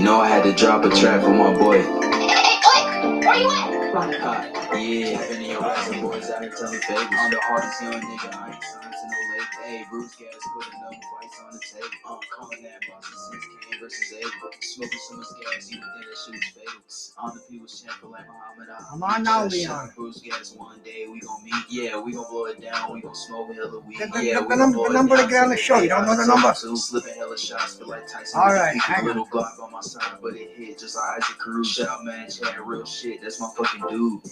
know I had to drop a track for my boy. Hey, click! Where you at? Yeah, I've been in your ass, boys out here telling favors. I'm the hardest young nigga, I ain't signed to no label. Hey, Bruce Gas putting up fights on the table. I'm calling that Boston since Kane versus Abel. Smoking so much gas, you would think that shit was fatal. On the people's champion like Muhammad Ali. I'm on now, Leon. Bruce Gas, one day we gon' meet. Yeah, we gon' blow it down. We gon' smoke hella weed. The number to get on the show. You don't know the number? So slipping hella shots, feel like Tyson. All right, hang on. Little Glock on my side, but it hit just like Isaac Cruz. Shout out, man, chat real shit. That's my fucking dude.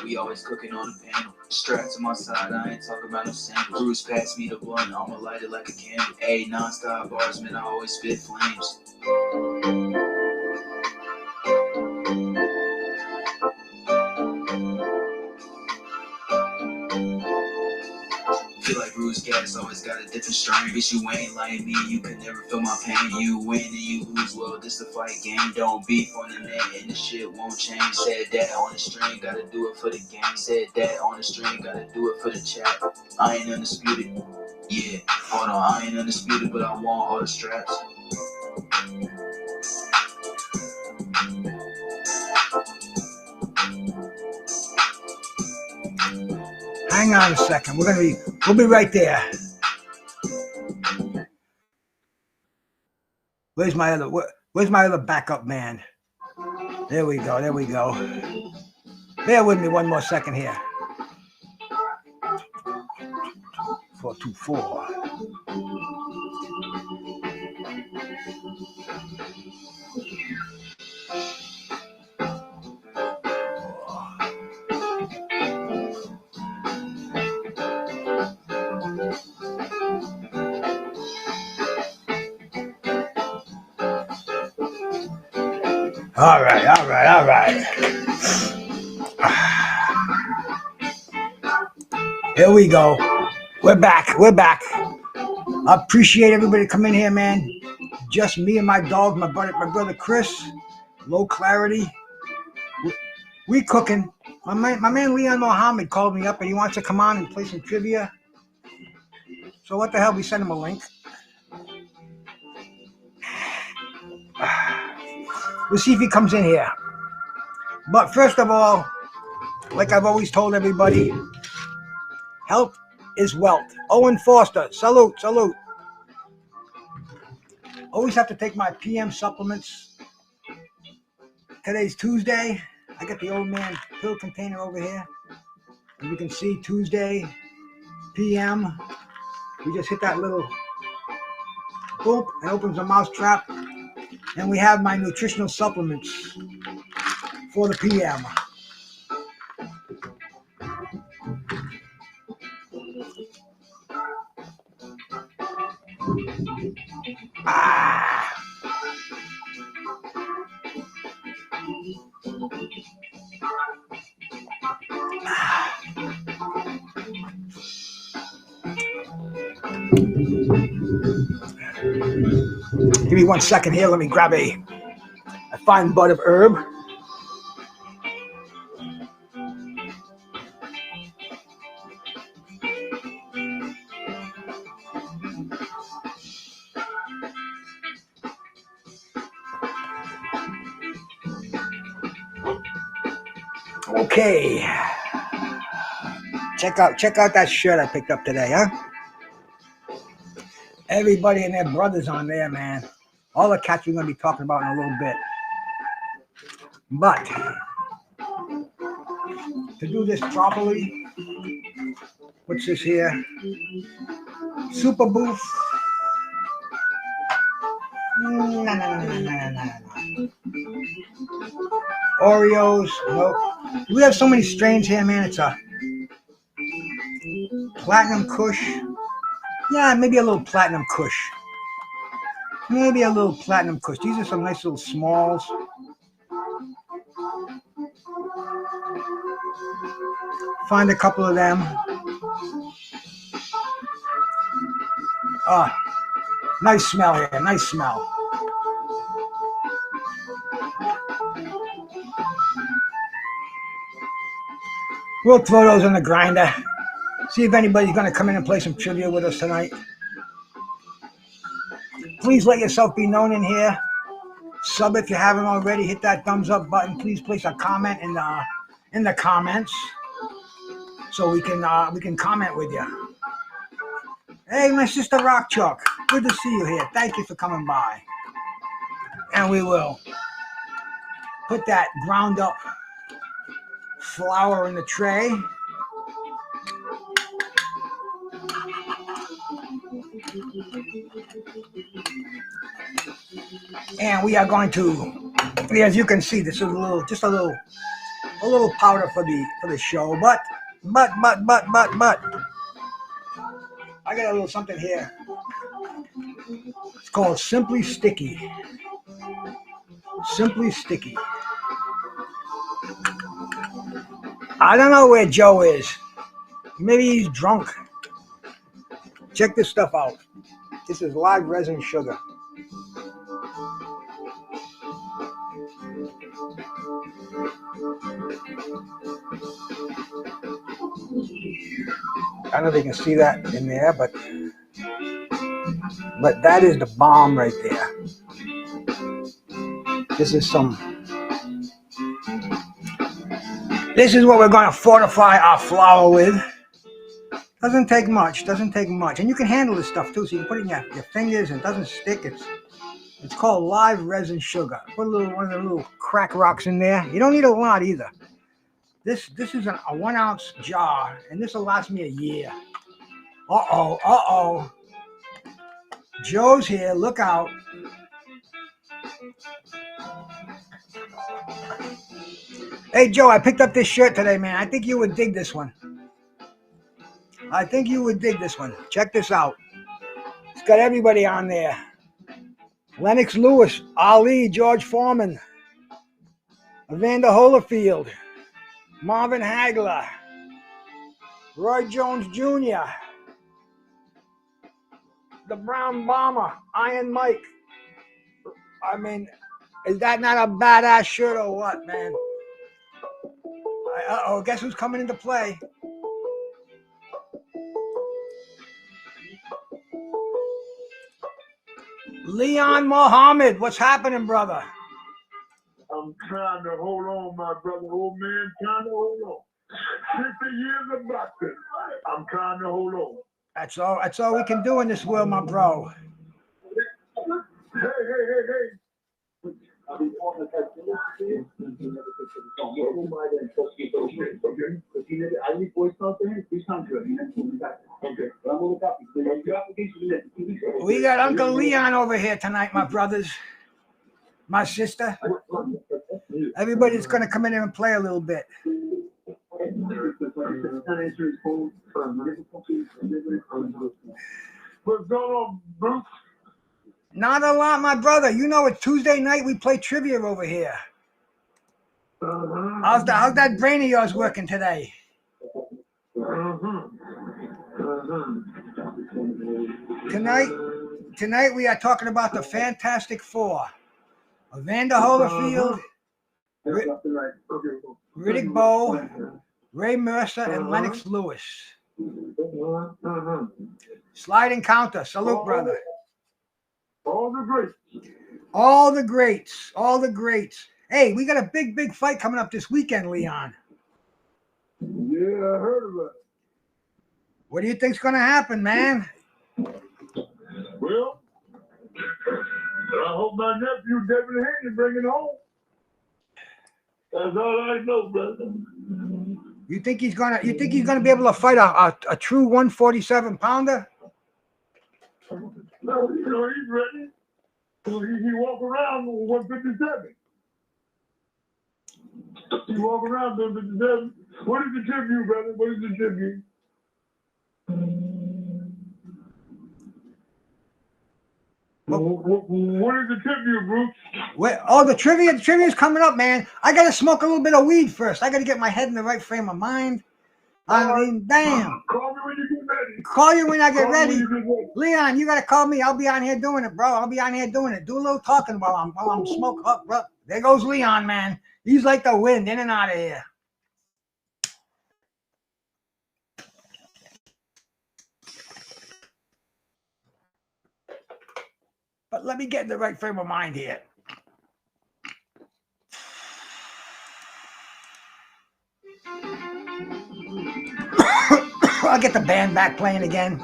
We always cooking on the panel. Strapped to my side, I ain't talking about no sandwich. Bruce passed me the blunt, I'ma light it like a candle. Ayy, non-stop bars, man, I always spit flames. Feel like Bruce Gas always got a different strain. Bitch, you ain't like me, you can never feel my pain. You win and you lose, well, this the fight game. Don't beef on the net and the shit won't change. Said that on the string, gotta do it for the game. Said that on the string, gotta do it for the chat. I ain't undisputed, yeah, hold on, I ain't undisputed, but I want all the straps. Hang on a second. We'll be right there. Where's my other backup man? There we go. Bear with me one more second here. 424. All right. Here we go. We're back. I appreciate everybody coming here, man. Just me and my dog, my brother Chris. Low clarity. We cooking. My man Leon Mohammed called me up and he wants to come on and play some trivia. So what the hell? We sent him a link. We'll see if he comes in here. But first of all, like I've always told everybody, health is wealth. Owen Foster, salute. Always have to take my PM supplements. Today's Tuesday. I got the old man pill container over here. As you can see, Tuesday, PM. We just hit that little boop. It opens the mouse trap. And we have my nutritional supplements for the PM. Give me 1 second here. Let me grab a fine bud of herb. Okay. Check out that shirt I picked up today, huh? Everybody and their brothers on there, man. All the cats we're going to be talking about in a little bit. But to do this properly, what's this here? Super Boost. No. Oreos. Nope. We have so many strains here, man. It's a Platinum Kush. Yeah, maybe a little Platinum Kush. These are some nice little smalls. Find a couple of them. Ah, nice smell here. Nice smell. We'll throw those in the grinder. See if anybody's going to come in and play some trivia with us tonight. Please let yourself be known in here. Sub if you haven't already. Hit that thumbs up button. Please place a comment in the comments so we can comment with you. Hey, my sister Rock Chuck. Good to see you here. Thank you for coming by. And we will put that ground up flour in the tray. And we are going to, as you can see, this is a little powder for the show, but I got a little something here. It's called Simply Sticky. Simply Sticky. I don't know where Joe is. Maybe he's drunk. Check this stuff out. This is live resin sugar. I don't know if you can see that in there, but that is the bomb right there. This is what we're going to fortify our flour with. Doesn't take much, and you can handle this stuff too. So you can put it in your fingers and it doesn't stick. It's called live resin sugar. Put one of the little crack rocks in there. You don't need a lot either. This is a 1 ounce jar, and this will last me a year. Uh-oh. Joe's here, look out. Hey Joe, I picked up this shirt today, man. I think you would dig this one. Check this out. It's got everybody on there. Lennox Lewis, Ali, George Foreman, Evander Holyfield, Marvin Hagler, Roy Jones Jr., the Brown Bomber, Iron Mike. I mean, is that not a badass shirt or what, man? Uh-oh, guess who's coming into play? Leon Mohammed, what's happening, brother? I'm trying to hold on, my brother. Old man, trying to hold on. 50 years of boxing. I'm trying to hold on. That's all we can do in this world, my bro. Hey. We got Uncle Leon over here tonight, my brothers, my sister. Everybody's going to come in here and play a little bit. What's going on, Bruce? Not a lot, my brother. You know, it's Tuesday night. We play trivia over here. How's that brain of yours working today? Tonight we are talking about the Fantastic Four: Evander Holyfield, Riddick Bowe, Ray Mercer, and Lennox Lewis. Slide and counter. Salute, brother. All the greats. Hey, we got a big fight coming up this weekend, Leon. Yeah, I heard of it. What do you think's going to happen, man? Well, I hope my nephew Devin Haney bring it home. That's all I know, brother. You think he's gonna be able to fight a true 147 pounder? No, he's ready. He walk around with 157. He walk around with 157. What is the tribute, brother? What is the tribute? What is the tribute, Bruce? The trivia's coming up, man. I gotta smoke a little bit of weed first. I gotta get my head in the right frame of mind. I mean, damn. Call me when you get ready. Call you when I get ready. Leon, you gotta call me. I'll be on here doing it, bro. I'll be on here doing it. Do a little talking while I'm smoking up, bro. There goes Leon, man. He's like the wind in and out of here. But let me get in the right frame of mind here. I'll get the band back playing again.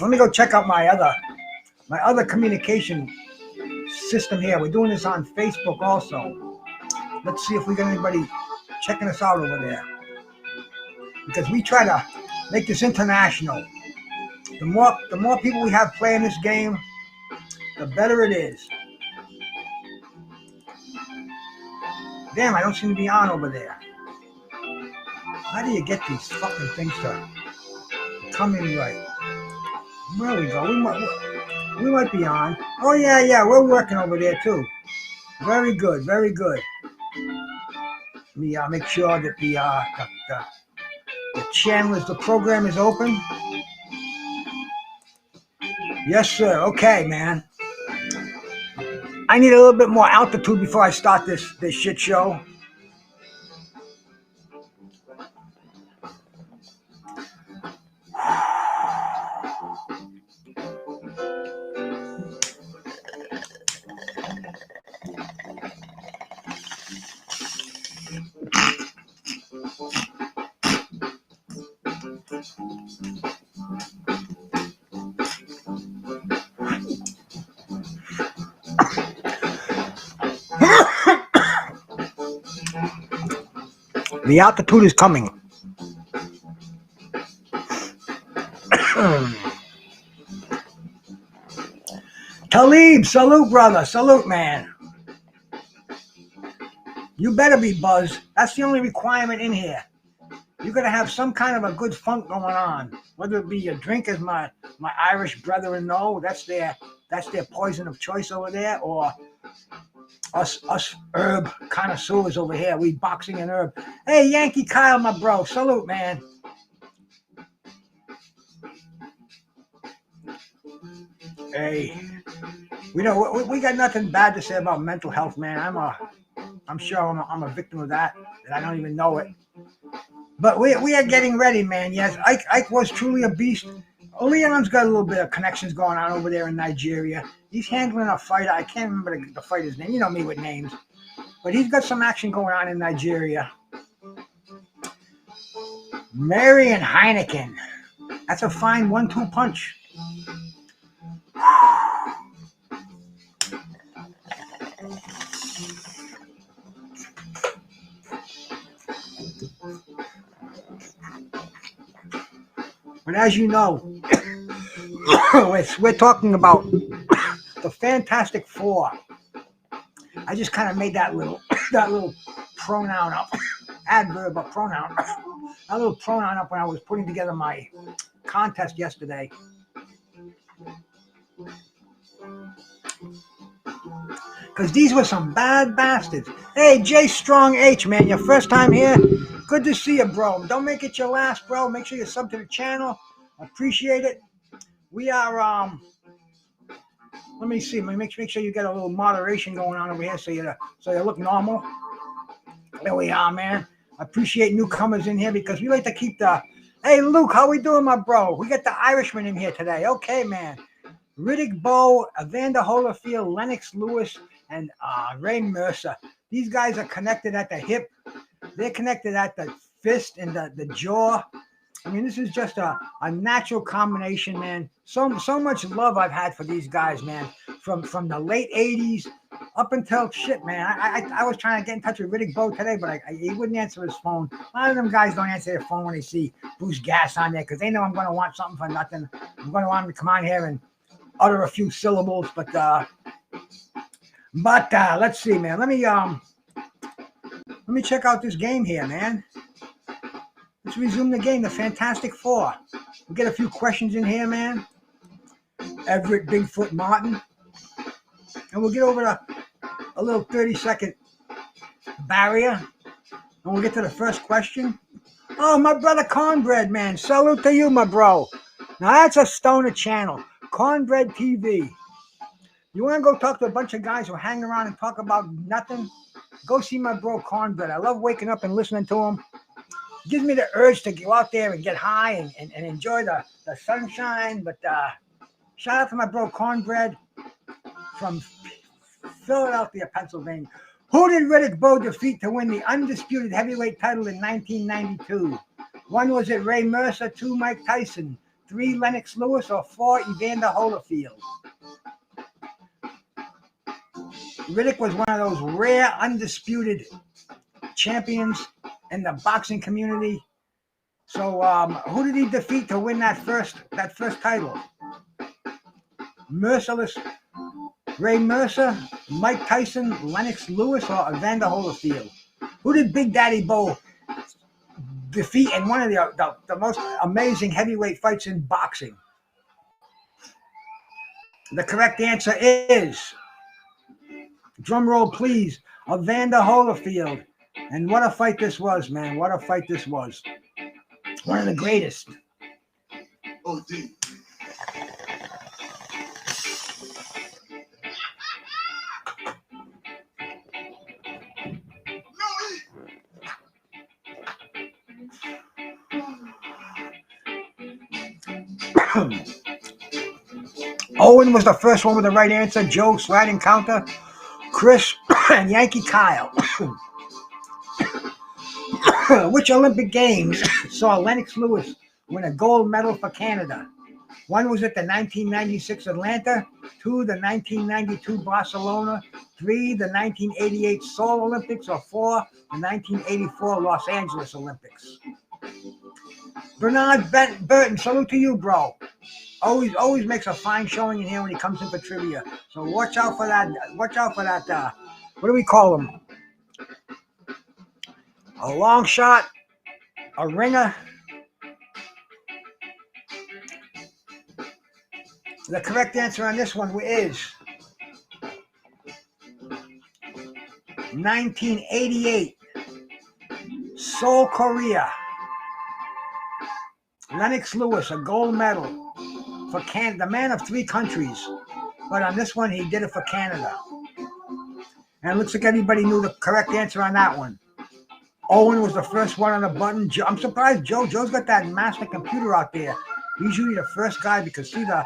Let me go check out my other communication system here. We're doing this on Facebook also. Let's see if we got anybody checking us out over there. Because we try to make this international. The more people we have playing this game, the better it is. Damn, I don't seem to be on over there. How do you get these fucking things to come in right? There we go. We might be on. Oh yeah, we're working over there too. Very good, very good. Let me make sure that the channel the program is open. Yes, sir. Okay, man. I need a little bit more altitude before I start this shit show. The altitude is coming. Talib, salute, brother. Salute, man. You better be buzzed. That's the only requirement in here. You gotta have some kind of a good funk going on. Whether it be your drink, as my Irish brethren know, that's their poison of choice over there, or us herb connoisseurs over here. We boxing and herb. Hey, Yankee Kyle, my bro. Salute, man. Hey, we got nothing bad to say about mental health, man. I'm sure I'm a victim of that, and I don't even know it. But we are getting ready, man. Yes, Ike was truly a beast. Leon's got a little bit of connections going on over there in Nigeria. He's handling a fighter. I can't remember the fighter's name. You know me with names. But he's got some action going on in Nigeria. Marion Heineken. That's a fine 1-2 punch. But as you know, we're talking about the Fantastic Four. I just kind of made that little pronoun up, adverb of pronoun, a little pronoun up when I was putting together my contest yesterday. Because these were some bad bastards. Hey, J Strong H, man, your first time here? Good to see you, bro. Don't make it your last, bro. Make sure you sub to the channel. Appreciate it. We are, let me see. Let me make sure you get a little moderation going on over here so you look normal. There we are, man. I appreciate newcomers in here because we like to keep the... Hey, Luke, how we doing, my bro? We got the Irishman in here today. Okay, man. Riddick, Bowe, Evander, Holyfield, Lennox, Lewis, and Ray Mercer. These guys are connected at the hip. They're connected at the fist and the jaw. I mean, this is just a natural combination, man. So much love I've had for these guys, man. From the late 80s up until shit, man. I was trying to get in touch with Riddick Bowe today, but he wouldn't answer his phone. A lot of them guys don't answer their phone when they see Bruce Gas on there because they know I'm going to want something for nothing. I'm going to want him to come on here and utter a few syllables, but let's see, man. Let me check out this game here, man. Let's resume the game, the Fantastic Four. We'll get a few questions in here, man. Everett Bigfoot Martin. And we'll get over a little 30-second barrier. And we'll get to the first question. Oh, my brother Cornbread, man. Salute to you, my bro. Now, that's a stoner channel. Cornbread TV. You want to go talk to a bunch of guys who hang around and talk about nothing? Go see my bro Cornbread. I love waking up and listening to him. It gives me the urge to go out there and get high and enjoy the sunshine. But shout out to my bro Cornbread. from Philadelphia, Pennsylvania. Who did Riddick Bowe defeat to win the undisputed heavyweight title in 1992? 1, was it Ray Mercer? 2, Mike Tyson? 3, Lennox Lewis? Or 4, Evander Holyfield? Riddick was one of those rare undisputed champions in the boxing community. So who did he defeat to win that first title? Merciless Ray Mercer, Mike Tyson, Lennox Lewis, or Evander Holyfield? Who did Big Daddy Bowe defeat in one of the most amazing heavyweight fights in boxing? The correct answer is, drum roll please, Evander Holyfield. And what a fight this was, man. What a fight this was. One of the greatest. Oh, dude. Owen was the first one with the right answer. Joe, sliding counter. Chris and Yankee Kyle. Which Olympic Games saw Lennox Lewis win a gold medal for Canada? 1, was it the 1996 Atlanta? 2, the 1992 Barcelona? 3, the 1988 Seoul Olympics? Or 4, the 1984 Los Angeles Olympics? Bernard Burton, salute to you, bro. Always makes a fine showing in here when he comes in for trivia. So watch out for that. Watch out for that. What do we call him? A long shot, a ringer. The correct answer on this one is 1988, Seoul, Korea. Lennox Lewis, a gold medal for Canada, the man of 3 countries. But on this one, he did it for Canada. And it looks like everybody knew the correct answer on that one. Owen was the first one on the button. I'm surprised Joe's got that master computer out there. He's usually the first guy because, see, the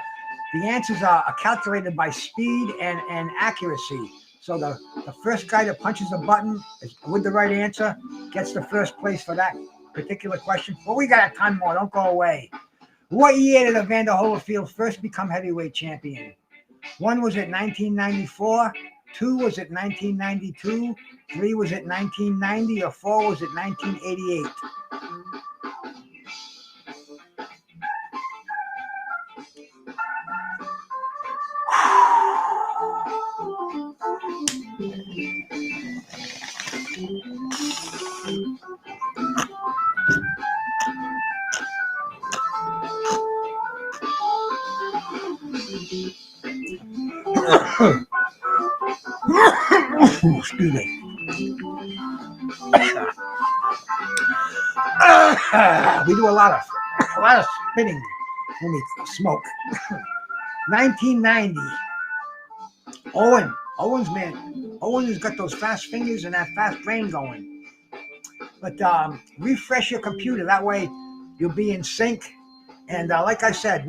answers are calculated by speed and accuracy. So the first guy that punches the button with the right answer gets the first place for that particular question. But we got a ton more. Don't go away. What year did Evander Holyfield first become heavyweight champion? 1, was it 1994? 2, was it 1992? 3, was it 1990? Or 4, was it 1988? Excuse me. We do a lot of spinning when we smoke. 1990. Owen has got those fast fingers and that fast brain going. But refresh your computer. That way you'll be in sync. And like I said,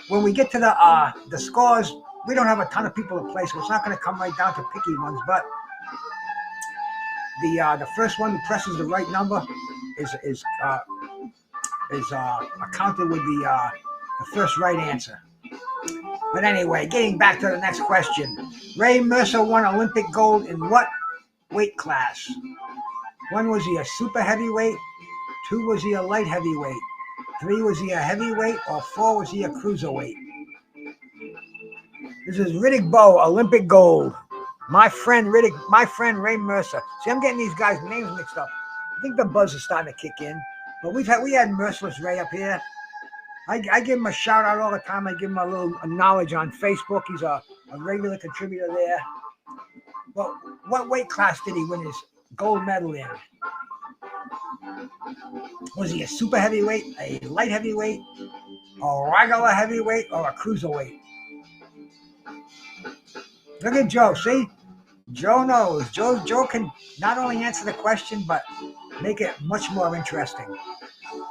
when we get to the scores, we don't have a ton of people to play, so it's not going to come right down to picky ones. But the first one who presses the right number is accounted with the first right answer. But anyway, getting back to the next question. Ray Mercer won Olympic gold in what weight class? 1, was he a super heavyweight? 2, was he a light heavyweight? 3, was he a heavyweight? Or 4, was he a cruiserweight? This is Riddick Bowe, Olympic gold. My friend Ray Mercer. See, I'm getting these guys' names mixed up. I think the buzz is starting to kick in. But we had Merciless Ray up here. I give him a shout out all the time. I give him a little knowledge on Facebook. He's a regular contributor there. But what weight class did he win his gold medal in? Was he a super heavyweight, a light heavyweight, a regular heavyweight, or a cruiserweight? Look at Joe, see? Joe knows. Joe can not only answer the question, but make it much more interesting.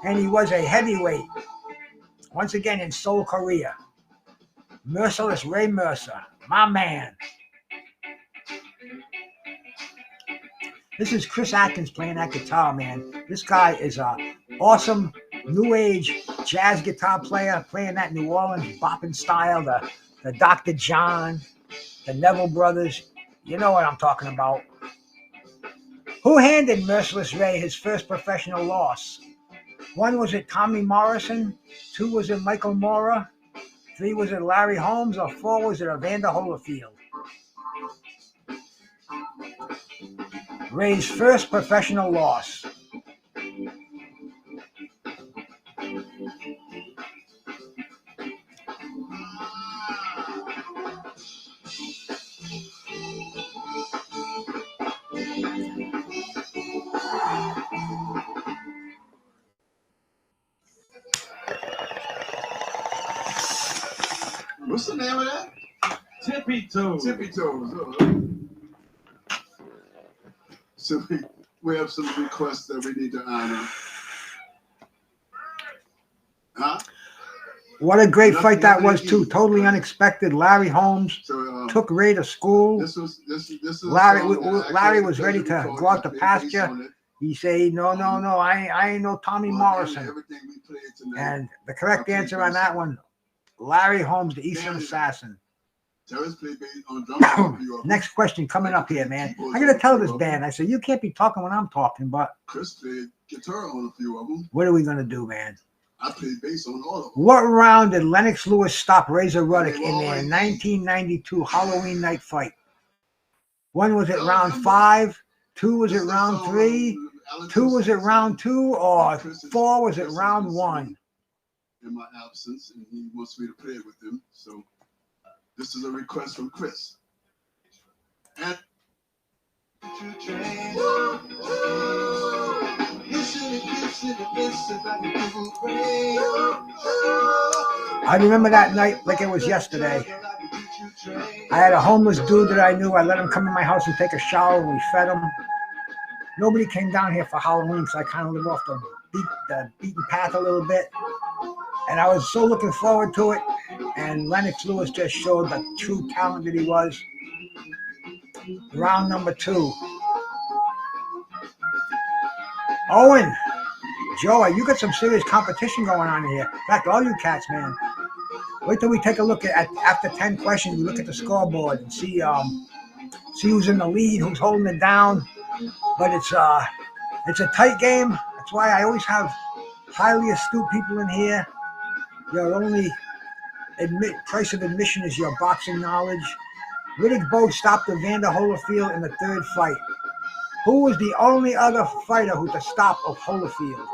And he was a heavyweight, once again in Seoul, Korea. Merciless Ray Mercer. My man. This is Chris Atkins playing that guitar, man. This guy is a awesome new age jazz guitar player, playing that New Orleans bopping style, the Dr. John, the Neville Brothers. You know what I'm talking about. Who handed Merciless Ray his first professional loss? 1, was it Tommy Morrison? 2, was it Michael Mora? 3, was it Larry Holmes? Or 4, was it Evander Holyfield? Ray's first professional loss. What's the name of that? Tippy Toes. Tippy Toes. So we have some requests that we need to honor. Huh? What a great fight that was, too. Totally unexpected. Larry Holmes took Ray to school. This is Larry was ready to go out to pasture. He said, no, I ain't no Tommy Morrison. And the correct answer on that one, Larry Holmes, the Eastern Assassin. Next question coming up here, man. I got to tell this band. I said, you can't be talking when I'm talking, but Chris played guitar on a few of them. What are we going to do, man? I played bass on all of them. What round did Lennox Lewis stop Razor Ruddick in their 1992 Halloween night fight? 1, was it round 5? 2, was it round 3? 2, was it round 2? Or 4, was it round 1? In my absence, and he wants me to play with him. So this is a request from Chris. And I remember that night like it was yesterday. I had a homeless dude that I knew. I let him come in my house and take a shower. We fed him. Nobody came down here for Halloween, so I kind of lived off the beaten path a little bit. And I was so looking forward to it. And Lennox Lewis just showed the true talent that he was. Round number 2. Owen, Joey, you got some serious competition going on here. In fact, all you cats, man. Wait till we take a look at after 10 questions. We look at the scoreboard and see who's in the lead, who's holding it down. But it's a tight game. That's why I always have highly astute people in here. Your only price of admission is your boxing knowledge. Riddick Bowe stopped Evander Holyfield in the 3rd fight. Who was the only other fighter who to stop of Holyfield?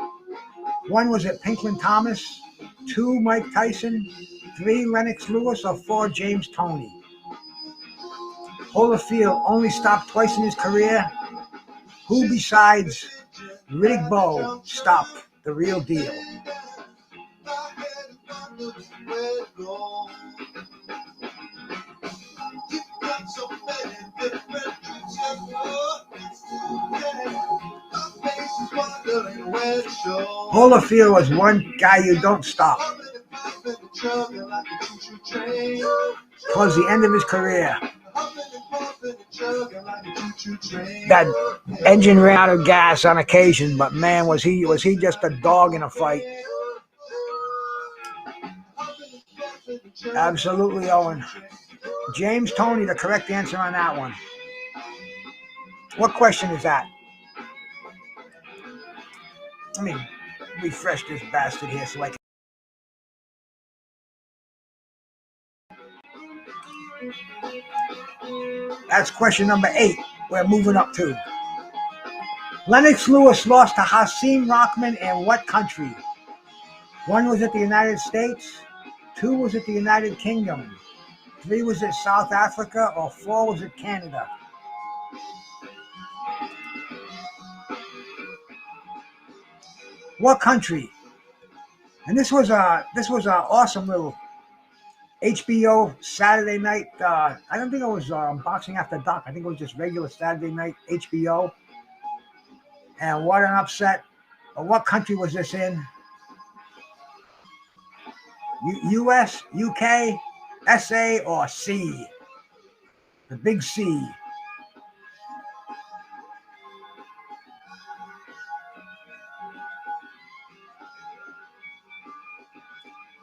1, was it Pinklin Thomas? 2, Mike Tyson? 3, Lennox Lewis? Or 4, James Toney? Holyfield only stopped twice in his career. Who besides Riddick Bowe stopped the real deal? Holyfield was one guy you don't stop. Towards the end of his career, that engine ran out of gas on occasion, but man, was he just a dog in a fight. Absolutely, Owen. James Toney, the correct answer on that one. What question is that? Let me refresh this bastard here so I can. That's question number 8. We're moving up to. Lennox Lewis lost to Hasim Rahman in what country? 1, was it the United States? 2, was it the United Kingdom? 3, was it South Africa? Or 4, was it Canada? What country? And this was a awesome little HBO Saturday night. I don't think it was Boxing After Dark. I think it was just regular Saturday night HBO. And what an upset! What country was this in? U.S., UK, SA, or C? The Big C.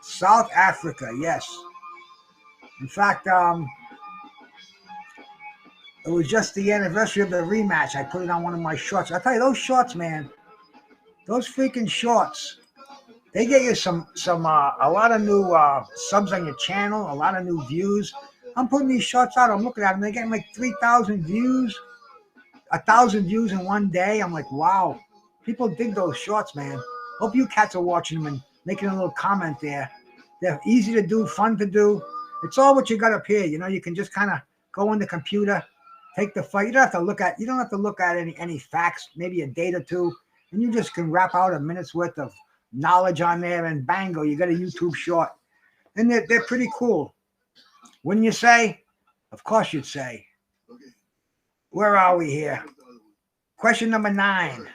South Africa, yes. In fact, it was just the anniversary of the rematch. I put it on one of my shorts. I tell you, those shorts, man, those freaking shorts, they get you a lot of new subs on your channel, a lot of new views. I'm putting these shorts out. I'm looking at them. They're getting like 3,000 views, 1,000 views in one day. I'm like, wow, people dig those shorts, man. Hope you cats are watching them and making a little comment there. They're easy to do, fun to do. It's all what you got up here. You know, you can just kind of go on the computer, take the fight. You don't have to look at any facts, maybe a date or two, and you just can rap out a minute's worth of knowledge on there, and bango, you got a YouTube short. And they're pretty cool. Wouldn't you say? Of course you'd say. Okay. Where are we here? Question number 9.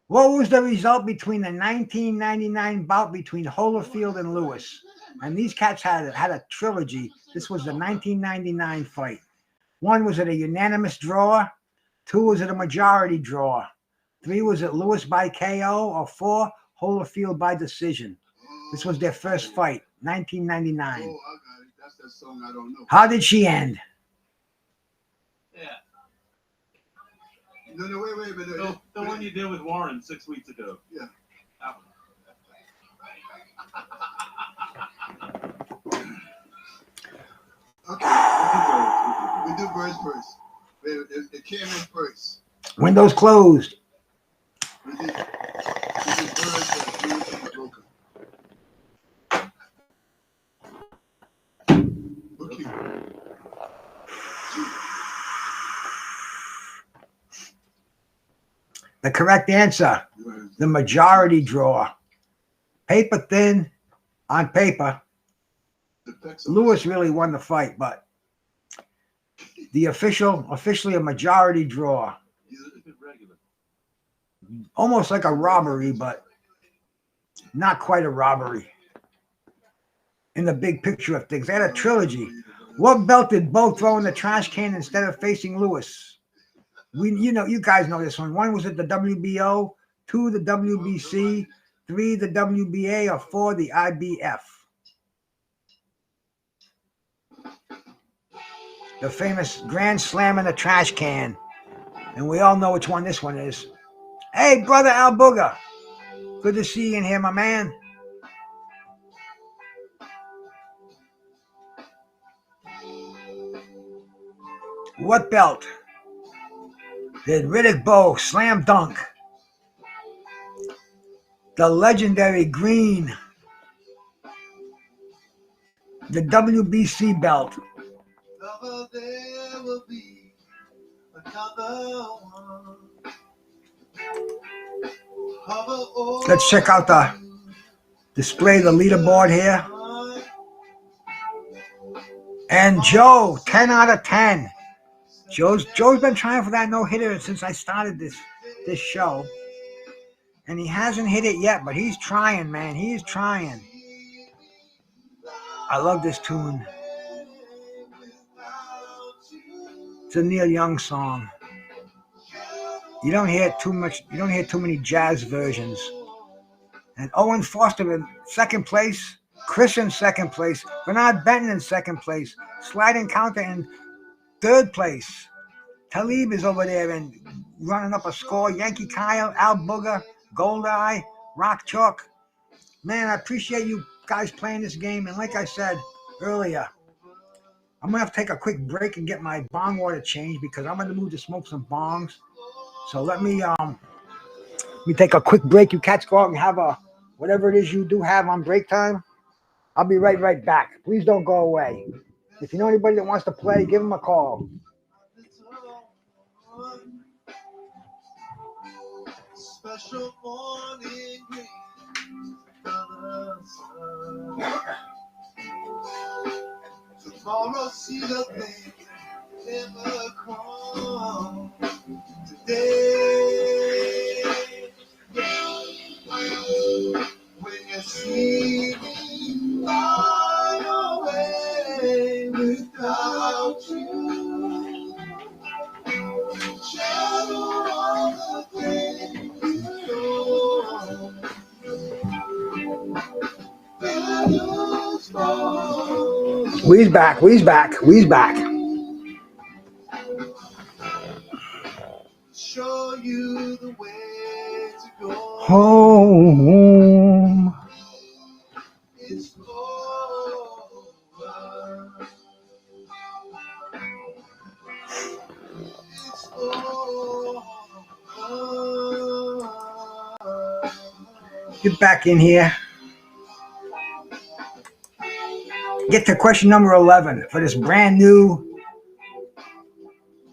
What was the result between the 1999 bout between Holyfield and Lewis? And these cats had a trilogy. This was the 1999 fight. 1, was it a unanimous draw? 2, was it a majority draw? 3, was it Lewis by KO? Or 4, Holyfield by decision? This was their first fight, 1999. Oh, I got it. That's that song I don't know. How did she end? Yeah. No, wait. The one you did with Warren 6 weeks ago. Yeah. That one. Okay. We do birds first. It came in first. Windows closed. We did birds first. Broken. Okay. The correct answer, the majority draw. Paper thin on paper. Lewis really won the fight, but the officially a majority draw. Almost like a robbery, but not quite a robbery. In the big picture of things, they had a trilogy. What belt did Bowe throw in the trash can instead of facing Lewis? You guys know this one. 1, was it the WBO? 2, the WBC. 3, the WBA. Or 4, the IBF. The famous Grand Slam in the trash can. And we all know which one this one is. Hey, brother Al Booger. Good to see you in here, my man. What belt did Riddick Bowe slam dunk the legendary green, the WBC belt? There will be another one. Let's check out the display, the leaderboard here. And Joe, 10 out of 10. Joe's been trying for that no-hitter since I started this show. And he hasn't hit it yet, but he's trying, man. He's trying. I love this tune. It's a Neil Young song. You don't hear too many jazz versions. And Owen Foster in second place, Chris in second place, Bernard Benton in second place, Slide Encounter in third place. Talib is over there and running up a score. Yankee Kyle, Al Booger, Goldeye, Rock Chalk. Man, I appreciate you guys playing this game. And like I said earlier, I'm going to have to take a quick break and get my bong water changed because I'm in the mood to smoke some bongs. So let me take a quick break. You cats go out and have whatever it is you do have on break time. I'll be right back. Please don't go away. If you know anybody that wants to play, give them a call. Special morning green for the sun. Tomorrow see the thing never come. Today, when you see me fly away without We's back. We's back. We's back. Show you the way to go. Home. It's over. It's over. Get back in here. Get to question number 11 for this brand new.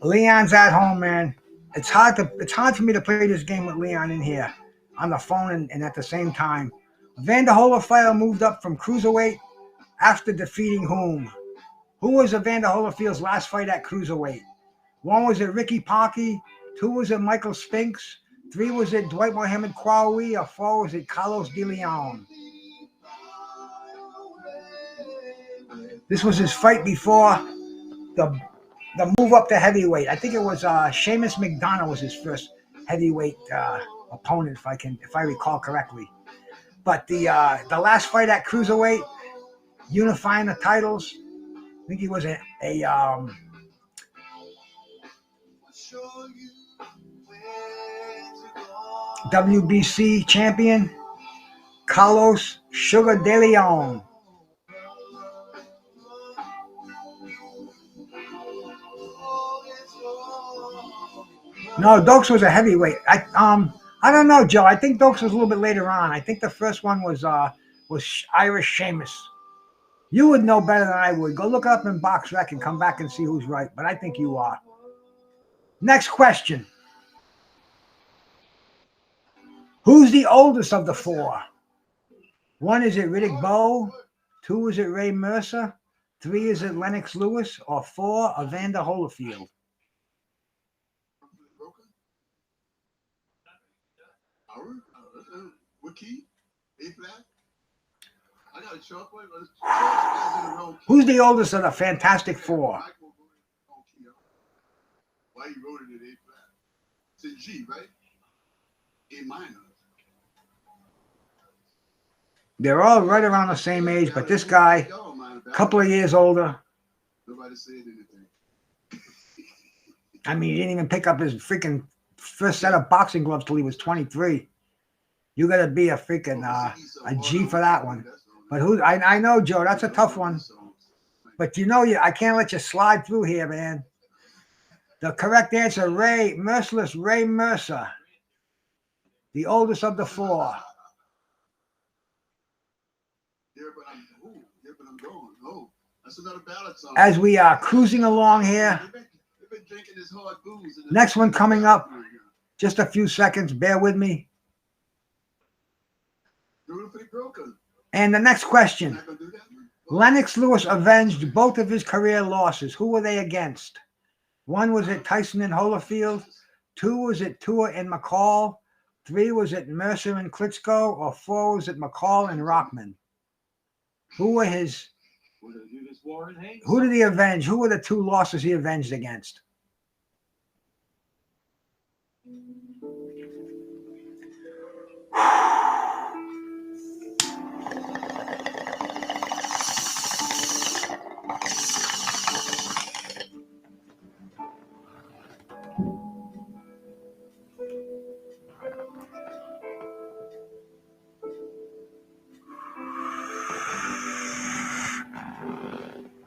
Leon's at home, man. It's hard for me to play this game with Leon in here on the phone and at the same time. Evander Holyfield moved up from cruiserweight after defeating whom? Who was Evander Holyfield's last fight at cruiserweight? 1 was it Ricky Parkey, 2 was it Michael Spinks, 3 was it Dwight Mohamed Kwawi, or 4 was it Carlos De Leon? This was his fight before the move up to heavyweight. I think it was Seamus McDonough was his first heavyweight opponent, if I recall correctly. But the last fight at cruiserweight, unifying the titles, I think he was a WBC champion, Carlos Sugar De Leon. No, Dokes was a heavyweight. I don't know, Joe. I think Dokes was a little bit later on. I think the first one was Irish Seamus. You would know better than I would. Go look up in Box Rec and come back and see who's right. But I think you are. Next question. Who's the oldest of the 4? 1 is it Riddick Bowe, 2 is it Ray Mercer, 3 is it Lennox Lewis, or 4 Evander Holyfield? What key? A flat? I got a chalkboard. Who's the oldest of the Fantastic 4? Why you wrote it at A flat? It's in G, right? A minor. They're all right around the same age, but this guy, a couple of years older. Nobody said anything. I mean, he didn't even pick up his freaking first set of boxing gloves till he was 23. You got to be a freaking a G for that one. But who? I know, Joe. That's a tough one. But you know, I can't let you slide through here, man. The correct answer, Merciless Ray Mercer, the oldest of the 4. As we are cruising along here, next one coming up, just a few seconds, bear with me. And the next question, Lennox Lewis avenged both of his career losses. Who were they against? 1 was it Tyson and Holyfield, 2 was it Tua and McCall, 3 was it Mercer and Klitschko, or 4 was it McCall and Rockman? Who were his? Who did he avenge? Who were the 2 losses he avenged against?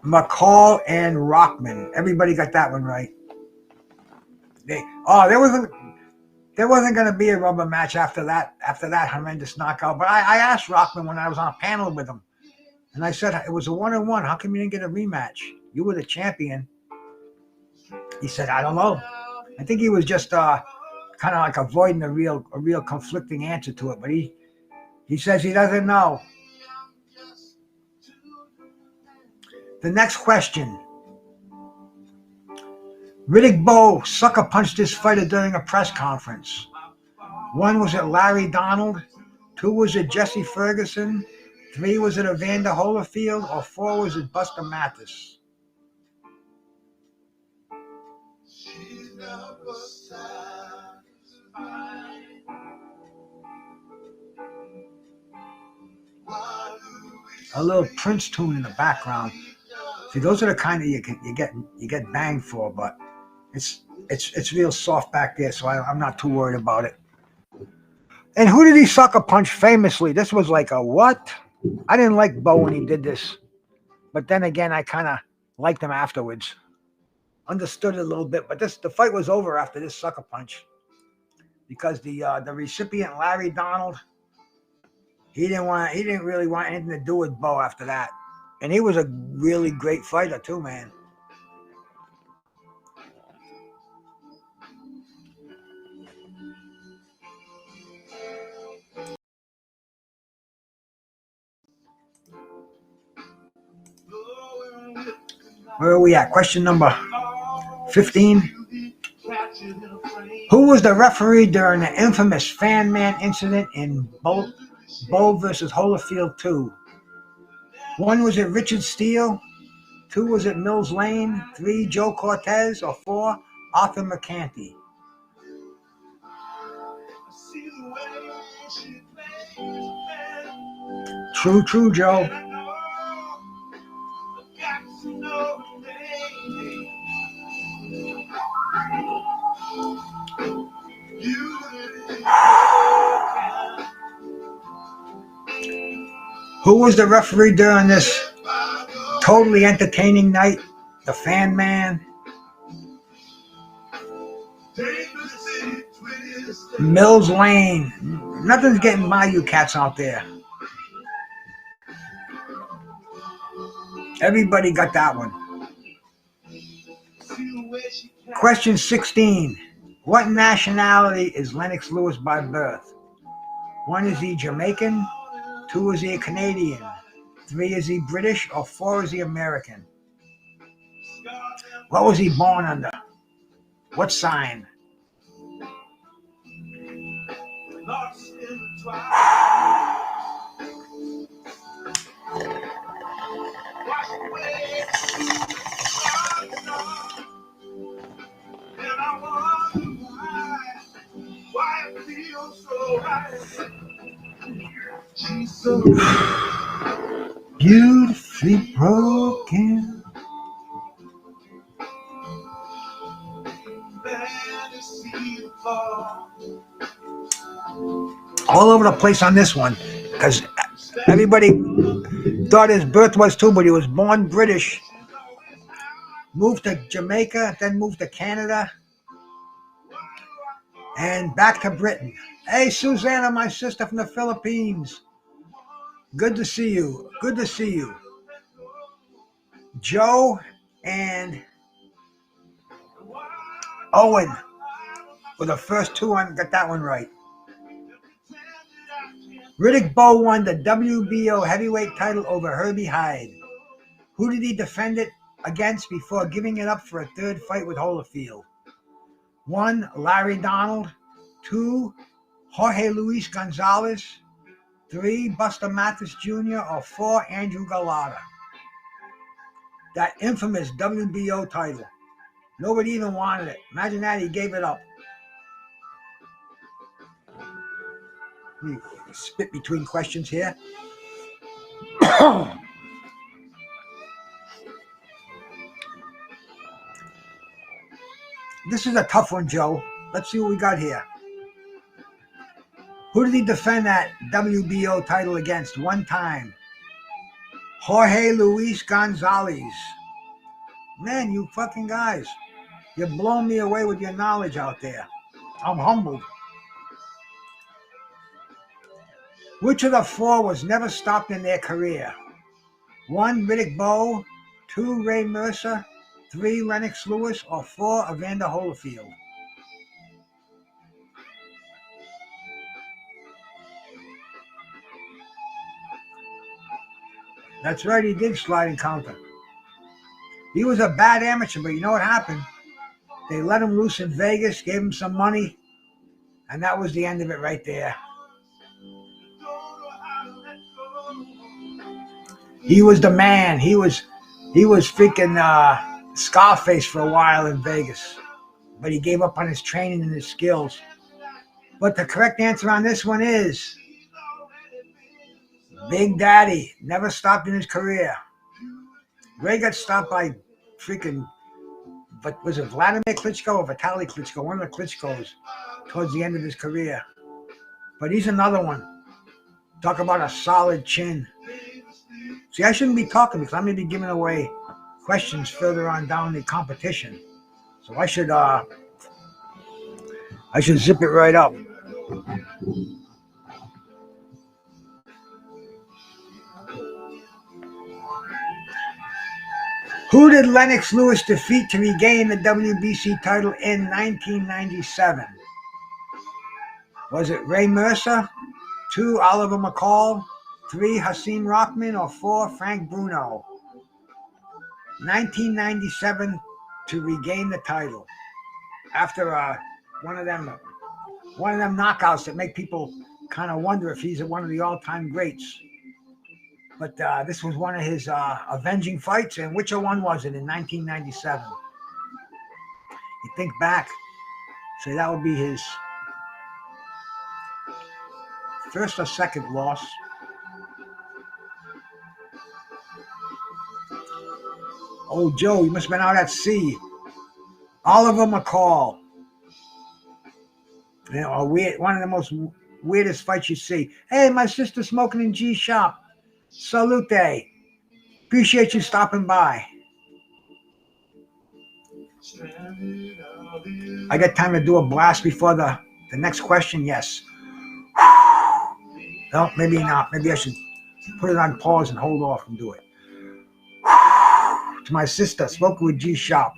McCall and Rockman. Everybody got that one right. There wasn't going to be a rubber match after that horrendous knockout. But I asked Rockman when I was on a panel with him, and I said it was a 1-on-1. How come you didn't get a rematch? You were the champion. He said, I don't know. I think he was just kind of like avoiding a real conflicting answer to it. But he says he doesn't know. The next question. Riddick Bowe sucker punched his fighter during a press conference. 1 was it Larry Donald, 2 was it Jesse Ferguson, 3 was it Evander Holyfield, or 4 was it Buster Mathis? A little Prince tune in the background. See, those are the kind of you get banged for, but it's real soft back there, so I'm not too worried about it. And who did he sucker punch famously? This was like a what? I didn't like Bowe when he did this, but then again, I kind of liked him afterwards. Understood it a little bit, but the fight was over after this sucker punch because the recipient Larry Donald, he didn't really want anything to do with Bowe after that, and he was a really great fighter too, man. Where are we at? Question number 15. Who was the referee during the infamous Fan Man incident in Bowe versus Holyfield 2? 1, was it Richard Steele? 2, was it Mills Lane? 3, Joe Cortez? Or 4, Arthur McCanty? True, Joe. Who was the referee during this totally entertaining night? The Fan Man? Mills Lane. Nothing's getting by you cats out there. Everybody got that one. Question 16. What nationality is Lennox Lewis by birth? 1, is he Jamaican? 2, is he a Canadian? 3, is he British? Or 4, is he American? What was he born under? What sign? Beautifully broken. All over the place on this one, because everybody thought his birth was too, but he was born British, moved to Jamaica, then moved to Canada, and back to Britain. Hey, Susanna, my sister from the Philippines. Good to see you. Good to see you. Joe and Owen were the first two. I got that one right. Riddick Bowe won the WBO heavyweight title over Herbie Hyde. Who did he defend it against before giving it up for a third fight with Holyfield? 1, Larry Donald. 2, Jorge Luis Gonzalez. 3, Buster Mathis Jr. Or 4, Andrew Galata. That infamous WBO title. Nobody even wanted it. Imagine that, he gave it up. Let me spit between questions here. This is a tough one, Joe. Let's see what we got here. Who did he defend that WBO title against 1 time? Jorge Luis Gonzalez. Man, you fucking guys. You're blowing me away with your knowledge out there. I'm humbled. Which of the 4 was never stopped in their career? 1, Riddick Bowe. 2, Ray Mercer. 3, Lennox Lewis. Or 4, Evander Holyfield. That's right, he did slide and counter. He was a bad amateur, but you know what happened? They let him loose in Vegas, gave him some money, and that was the end of it right there. He was the man. He was freaking Scarface for a while in Vegas, but he gave up on his training and his skills. But the correct answer on this one is Big Daddy. Never stopped in his career. Ray got stopped by freaking, but was it Vladimir Klitschko or Vitaly Klitschko? One of the Klitschkos towards the end of his career. But he's another one. Talk about a solid chin. See, I shouldn't be talking because I'm going to be giving away questions further on down the competition. So I should zip it right up. Who did Lennox Lewis defeat to regain the WBC title in 1997? Was it Ray Mercer, 2, Oliver McCall, 3, Hasim Rockman, or 4, Frank Bruno? 1997 to regain the title after one of them knockouts that make people kind of wonder if he's one of the all-time greats. But this was one of his avenging fights, and which one was it in 1997? You think back, say that would be his first or second loss. Oh, Joe, you must have been out at sea. Oliver McCall. You know, one of the most weirdest fights you see. Hey, my sister smoking in G Shop. Salute. Appreciate you stopping by. I got time to do a blast before the next question? Yes. No, maybe not. Maybe I should put it on pause and hold off and do it. To my sister, smoking with G Shop.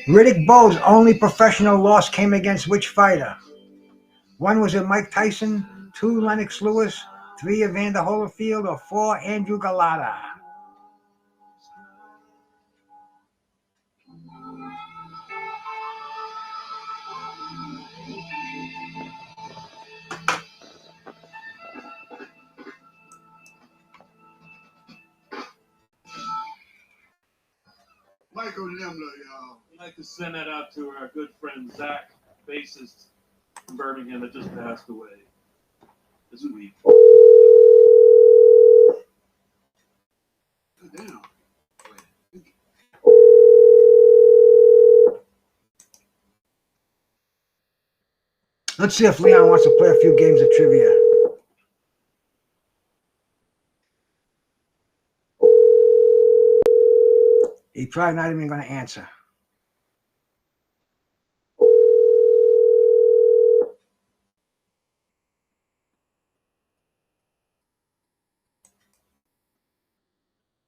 Riddick Bowe's only professional loss came against which fighter? 1 was it Mike Tyson, 2 Lennox Lewis, 3 Evander Holyfield, or 4 Andrew Galata? Michael Limler, y'all. I'd like to send that out to our good friend Zach, bassist from Birmingham, that just passed away this week. Damn. Let's see if Leon wants to play a few games of trivia. He's probably not even going to answer.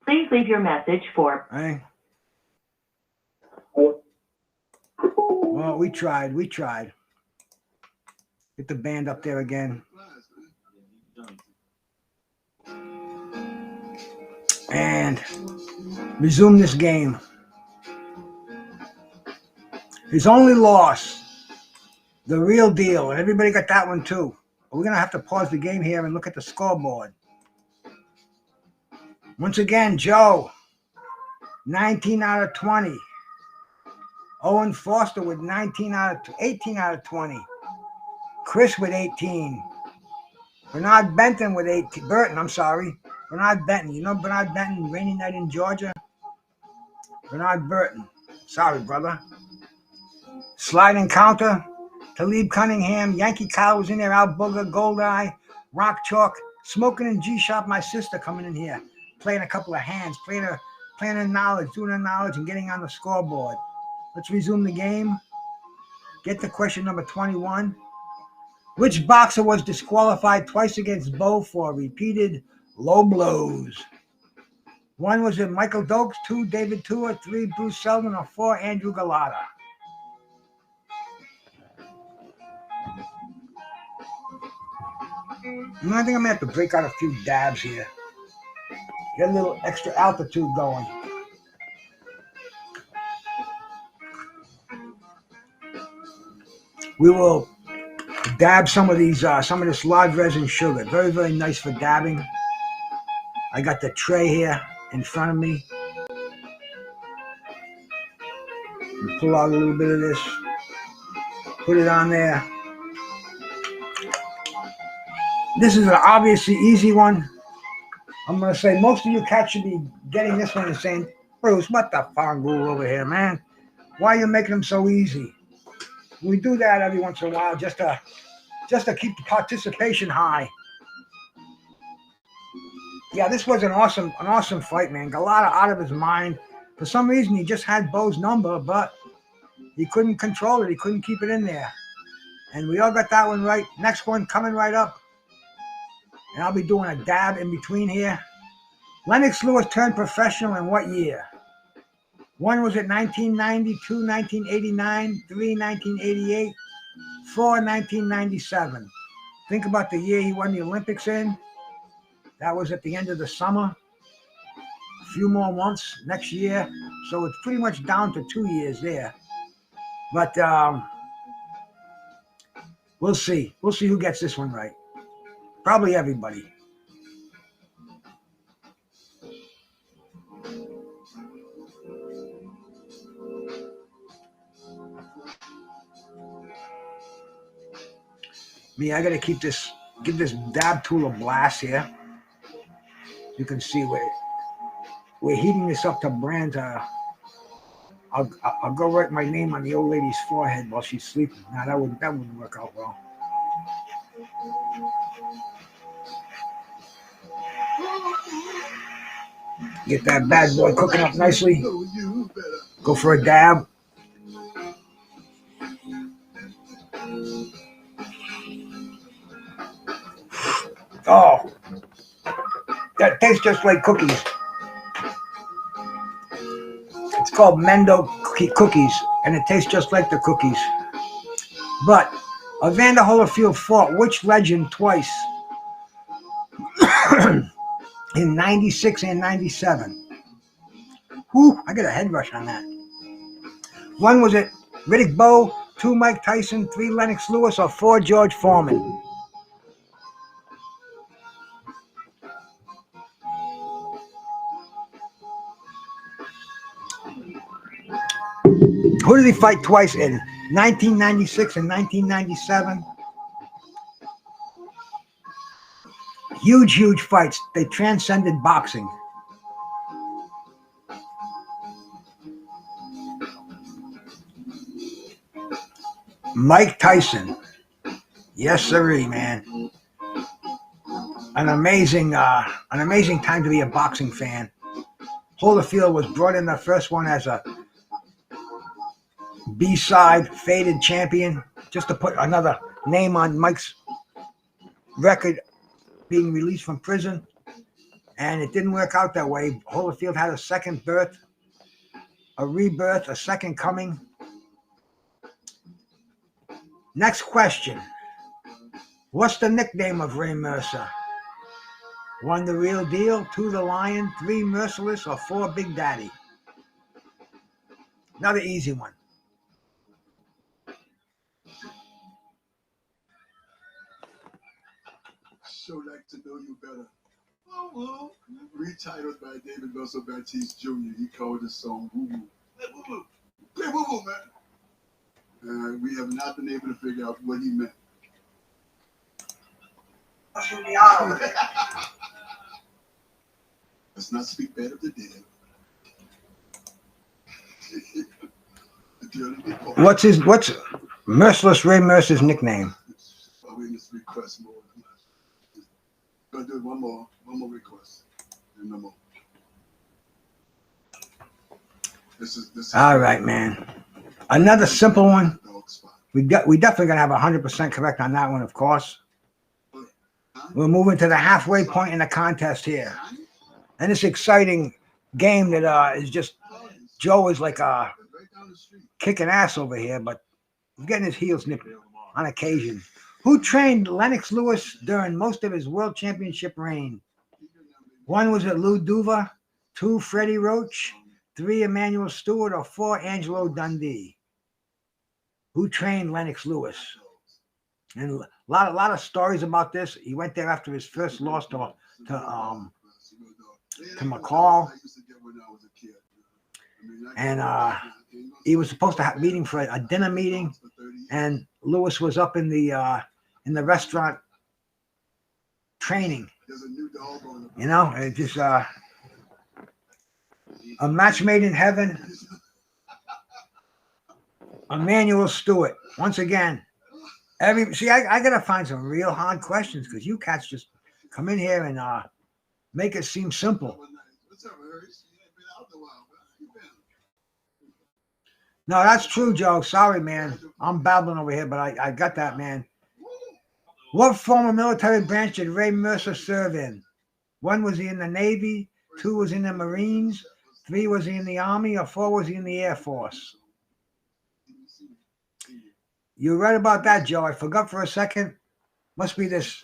Please leave your message for... Hey. Well, we tried. Get the band up there again. And resume this game. His only loss, the real deal, and everybody got that one too. We're going to have to pause the game here and look at the scoreboard. Once again, Joe, 19 out of 20. Owen Foster with 18 out of 20. Chris with 18. Bernard Benton with 18. Bernard Benton. You know Bernard Benton, Rainy Night in Georgia? Bernard Burton. Sorry, brother. Slide Encounter. Talib Cunningham. Yankee Kyle was in there. Al Booger. Goldeye. Rock Chalk. Smoking in G Shop. My sister coming in here. Playing a couple of hands. Playing her knowledge. Doing her knowledge and getting on the scoreboard. Let's resume the game. Get to question number 21. Which boxer was disqualified twice against Bowe for repeated low blows? 1 was it Michael Dokes, 2 David Tua, 3 Bruce Seldon, or 4 Andrew Galata? I think I'm going to have to break out a few dabs here. Get a little extra altitude going. We will dab some of this live resin sugar. Very, very nice for dabbing. I got the tray here in front of me. Pull out a little bit of this. Put it on there. This is an obviously easy one. I'm going to say most of you cats should be getting this one and saying, Bruce, what the fungal over here, man? Why are you making them so easy? We do that every once in a while just to keep the participation high. Yeah, this was an awesome fight, man. Galata out of his mind. For some reason, he just had Bowe's number, but he couldn't control it. He couldn't keep it in there. And we all got that one right. Next one coming right up. And I'll be doing a dab in between here. Lennox Lewis turned professional in what year? 1 was it 1990, 2 1989, 3 1988, 4 1997. Think about the year he won the Olympics in. That was at the end of the summer. A few more months next year. So it's pretty much down to 2 years there. But we'll see. We'll see who gets this one right. Probably everybody. Me, I gotta give this dab tool a blast here. You can see we're heating this up to brand. I'll go write my name on the old lady's forehead while she's sleeping. Now that wouldn't work out well. Get that bad boy cooking up nicely. Go for a dab. Oh, that tastes just like cookies. It's called Mendo cookies, and it tastes just like the cookies. But Evander Holyfield fought which legend twice? In 96 and 97. Whew, I got a head rush on that. 1 was it Riddick Bowe, 2 Mike Tyson, 3 Lennox Lewis, or 4 George Foreman? Who did he fight twice in? 1996 and 1997. Huge fights. They transcended boxing. Mike Tyson. Yes, sirree, man. An amazing time to be a boxing fan. Holyfield was brought in the first one as a B-side faded champion, just to put another name on Mike's record, being released from prison. And it didn't work out that way. Holyfield had a second birth, a rebirth, a second coming. Next question. What's the nickname of Ray Mercer? 1, the real deal, 2, the lion, 3, merciless, or 4, Big Daddy? Another easy one. So like to know you better. Oh, retitled by David Russell Baptiste Jr. He called the song Woo Woo. Hey, Woo Woo. Play Woo Woo, man. We have not been able to figure out what he meant. Let's not speak bad of the dead. What's Merciless Ray Mercer's nickname? We just request more. Gonna do one more request, and no more. This is all right, man. Another simple one. We definitely gonna have 100% correct on that one, of course. We're moving to the halfway point in the contest here, and this exciting game that is just Joe is like kicking ass over here, but he's getting his heels nipped on occasion. Who trained Lennox Lewis during most of his world championship reign? 1 was it Lou Duva, 2 Freddie Roach, 3 Emmanuel Stewart, or 4 Angelo Dundee? Who trained Lennox Lewis? And a lot of stories about this. He went there after his first loss to McCall, and he was supposed to have meeting for a dinner meeting, and Lewis was up in the restaurant training. You know, it just a match made in heaven. Emmanuel Stewart, once again. I gotta find some real hard questions because you cats just come in here and make it seem simple. No, that's true, Joe. Sorry, man. I'm babbling over here, but I got that, man. What former military branch did Ray Mercer serve in? 1, was he in the Navy? 2, was he in the Marines? 3, was he in the Army? Or 4, was he in the Air Force? You're right about that, Joe. I forgot for a second. Must be this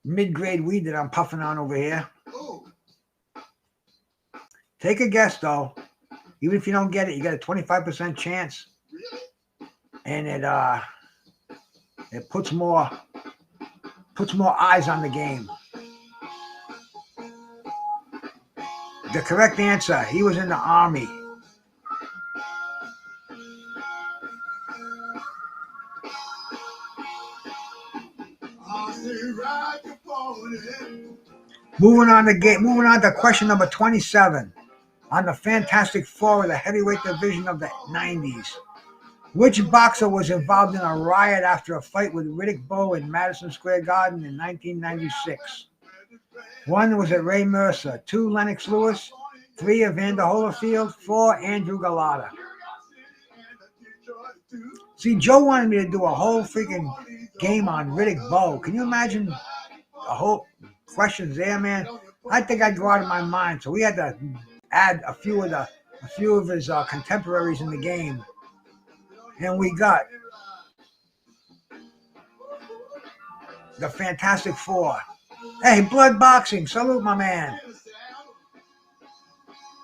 mid-grade weed that I'm puffing on over here. Take a guess, though. Even if you don't get it, you got a 25% chance. And it puts more eyes on the game. The correct answer, he was in the Army. Moving on to question number 27 on the Fantastic Four of the heavyweight division of the 90s. Which boxer was involved in a riot after a fight with Riddick Bowe in Madison Square Garden in 1996? 1, was it Ray Mercer? 2, Lennox Lewis? 3, Evander Holyfield? 4, Andrew Galata? See, Joe wanted me to do a whole freaking game on Riddick Bowe. Can you imagine the whole questions there, man? I think I'd go out of my mind. So we had to add a few of his contemporaries in the game, and we got the Fantastic Four. Hey, blood boxing, salute my man.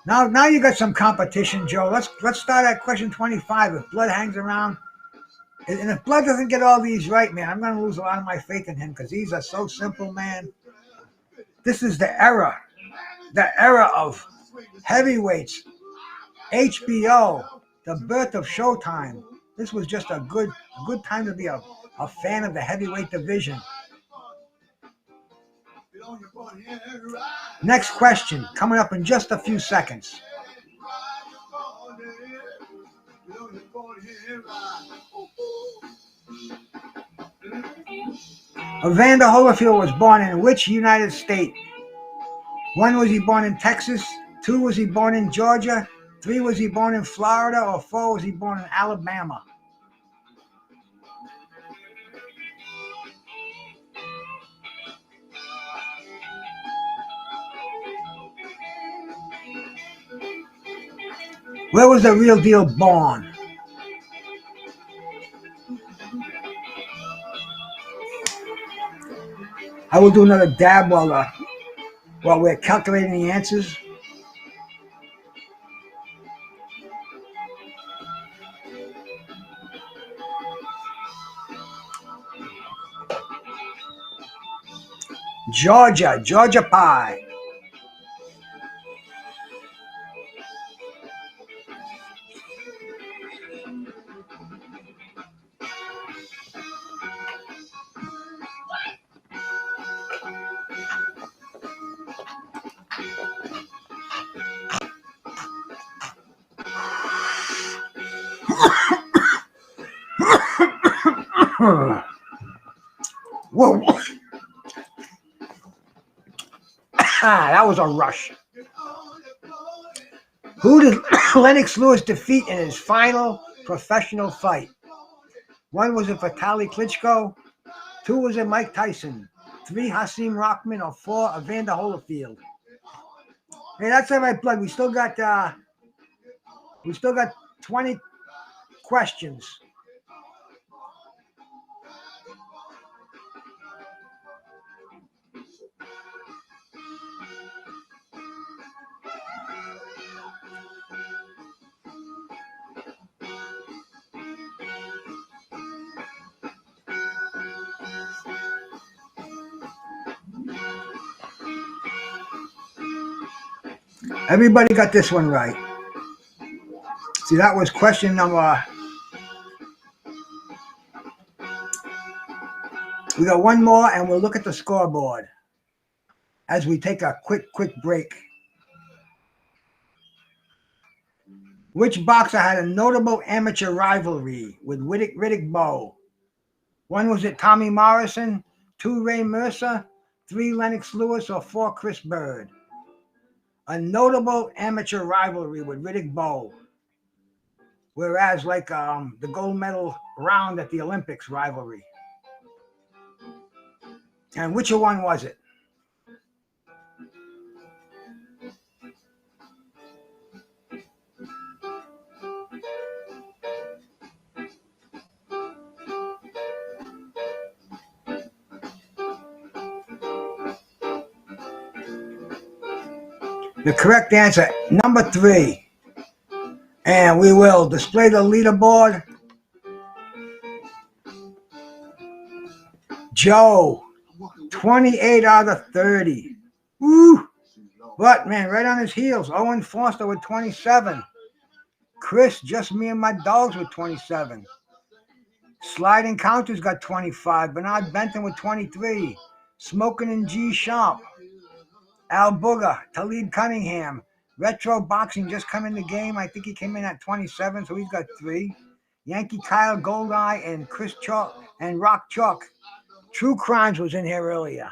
Now you got some competition, Joe. Let's start at question 25. If Blood hangs around, and if Blood doesn't get all these right, man, I'm going to lose a lot of my faith in him because these are so simple, man. This is the era of heavyweights, HBO, the birth of Showtime. This was just a good time to be a fan of the heavyweight division. Next question, coming up in just a few seconds. Evander Holyfield was born in which United States? 1, was he born in Texas? 2, was he born in Georgia? 3, was he born in Florida? Or 4, was he born in Alabama? Where was the real deal born? I will do another dab while we're calculating the answers. Georgia pie. Whoa. That was a rush. Who did Lennox Lewis defeat in his final professional fight? 1, was it Vitaly Klitschko? 2, was it Mike Tyson? 3, Hasim Rahman? Or 4, Evander Holyfield? Hey, that's all right, Blood. We still got 20 questions. Everybody got this one right. See, that was question number. We got one more, and we'll look at the scoreboard as we take a quick break. Which boxer had a notable amateur rivalry with Riddick Bowe? 1, was it Tommy Morrison? 2, Ray Mercer? 3, Lennox Lewis? Or 4, Chris Bird? A notable amateur rivalry with Riddick Bowe. Whereas like the gold medal round at the Olympics rivalry. And which one was it? The correct answer, number 3. And we will display the leaderboard. Joe, 28 out of 30. Woo! But, man, right on his heels. Owen Foster with 27. Chris, just me and my dogs with 27. Sliding Counters got 25. Bernard Benton with 23. Smoking and G Sharp. Al Booger, Talib Cunningham. Retro Boxing just come in the game. I think he came in at 27, so he's got 3. Yankee Kyle Goldeye and Chris Chalk and Rock Chalk. True Crimes was in here earlier.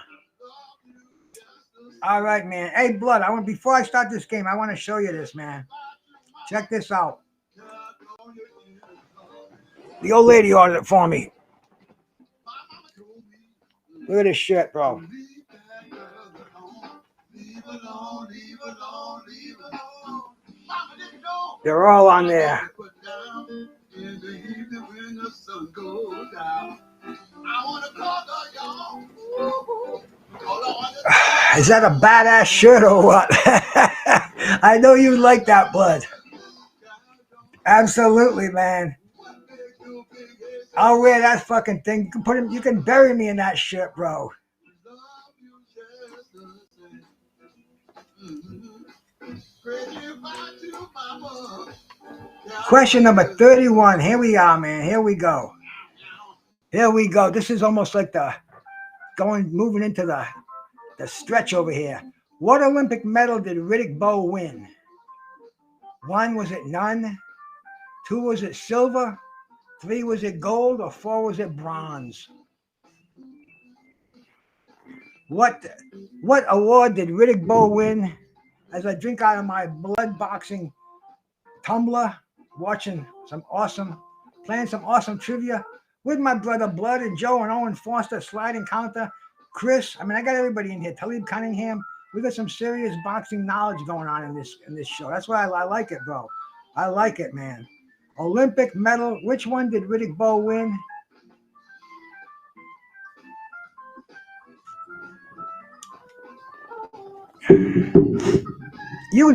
All right, man. Hey, Blood, before I start this game, I want to show you this, man. Check this out. The old lady ordered it for me. Look at this shit, bro. They're all on there. Is that a badass shirt or what? I know you like that, Blood. Absolutely, man. I'll wear that fucking thing. You can bury me in that shirt, bro. Question number 31. Here we are, man. Here we go. This is almost like moving into the stretch over here. What Olympic medal did Riddick Bowe win? 1, was it none? 2, was it silver? 3, was it gold? Or 4, was it bronze? What award did Riddick Bowe win? As I drink out of my blood boxing tumbler, playing some awesome trivia with my brother Blood and Joe and Owen Foster, Sliding Counter, Chris. I got everybody in here. Talib Cunningham. We got some serious boxing knowledge going on in this show. That's why I like it, bro. I like it, man. Olympic medal. Which one did Riddick Bowe win?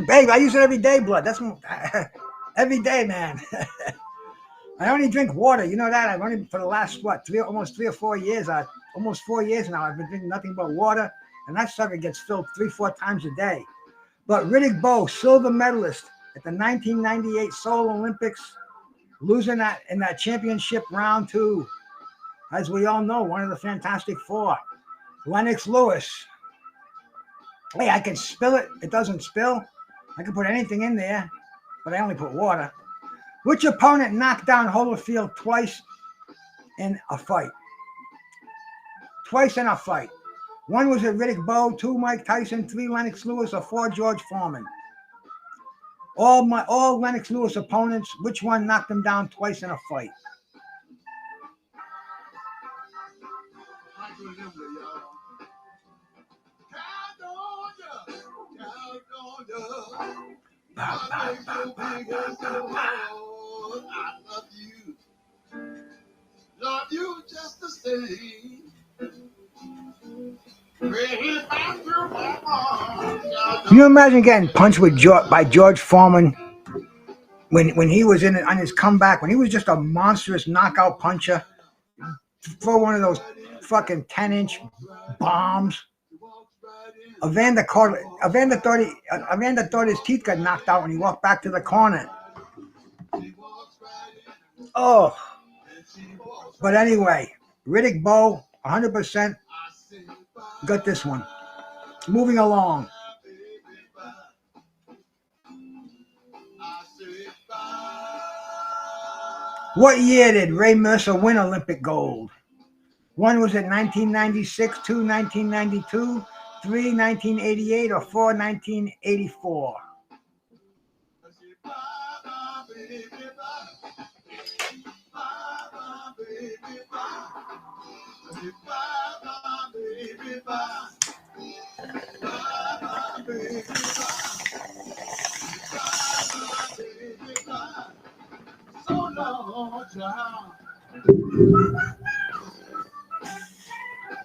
Babe, I use it every day, Blood. That's every day, man. I only drink water. You know that. I've only for the last almost 3 or 4 years. Almost 4 years now. I've been drinking nothing but water, and that sucker gets filled 3-4 times a day. But Riddick Bowe, silver medalist at the 1998 Seoul Olympics, losing in that championship round to, as we all know, one of the Fantastic Four, Lennox Lewis. Hey, I can spill it. It doesn't spill. I can put anything in there, but I only put water. Which opponent knocked down Holyfield twice in a fight? 1, was it Riddick Bowe? 2, Mike Tyson. 3, Lennox Lewis. Or 4, George Foreman? All Lennox Lewis opponents, which one knocked them down twice in a fight? Love you just the same. Can you imagine getting punched by George Foreman when he was on his comeback, when he was just a monstrous knockout puncher, throw one of those fucking 10-inch bombs? Evander thought his teeth got knocked out when he walked back to the corner. Oh, but anyway, Riddick Bowe, 100% got this one. Moving along. What year did Ray Mercer win Olympic gold? 1, was it 1996, 2, 1992, 3, 1988, or 4, 1984?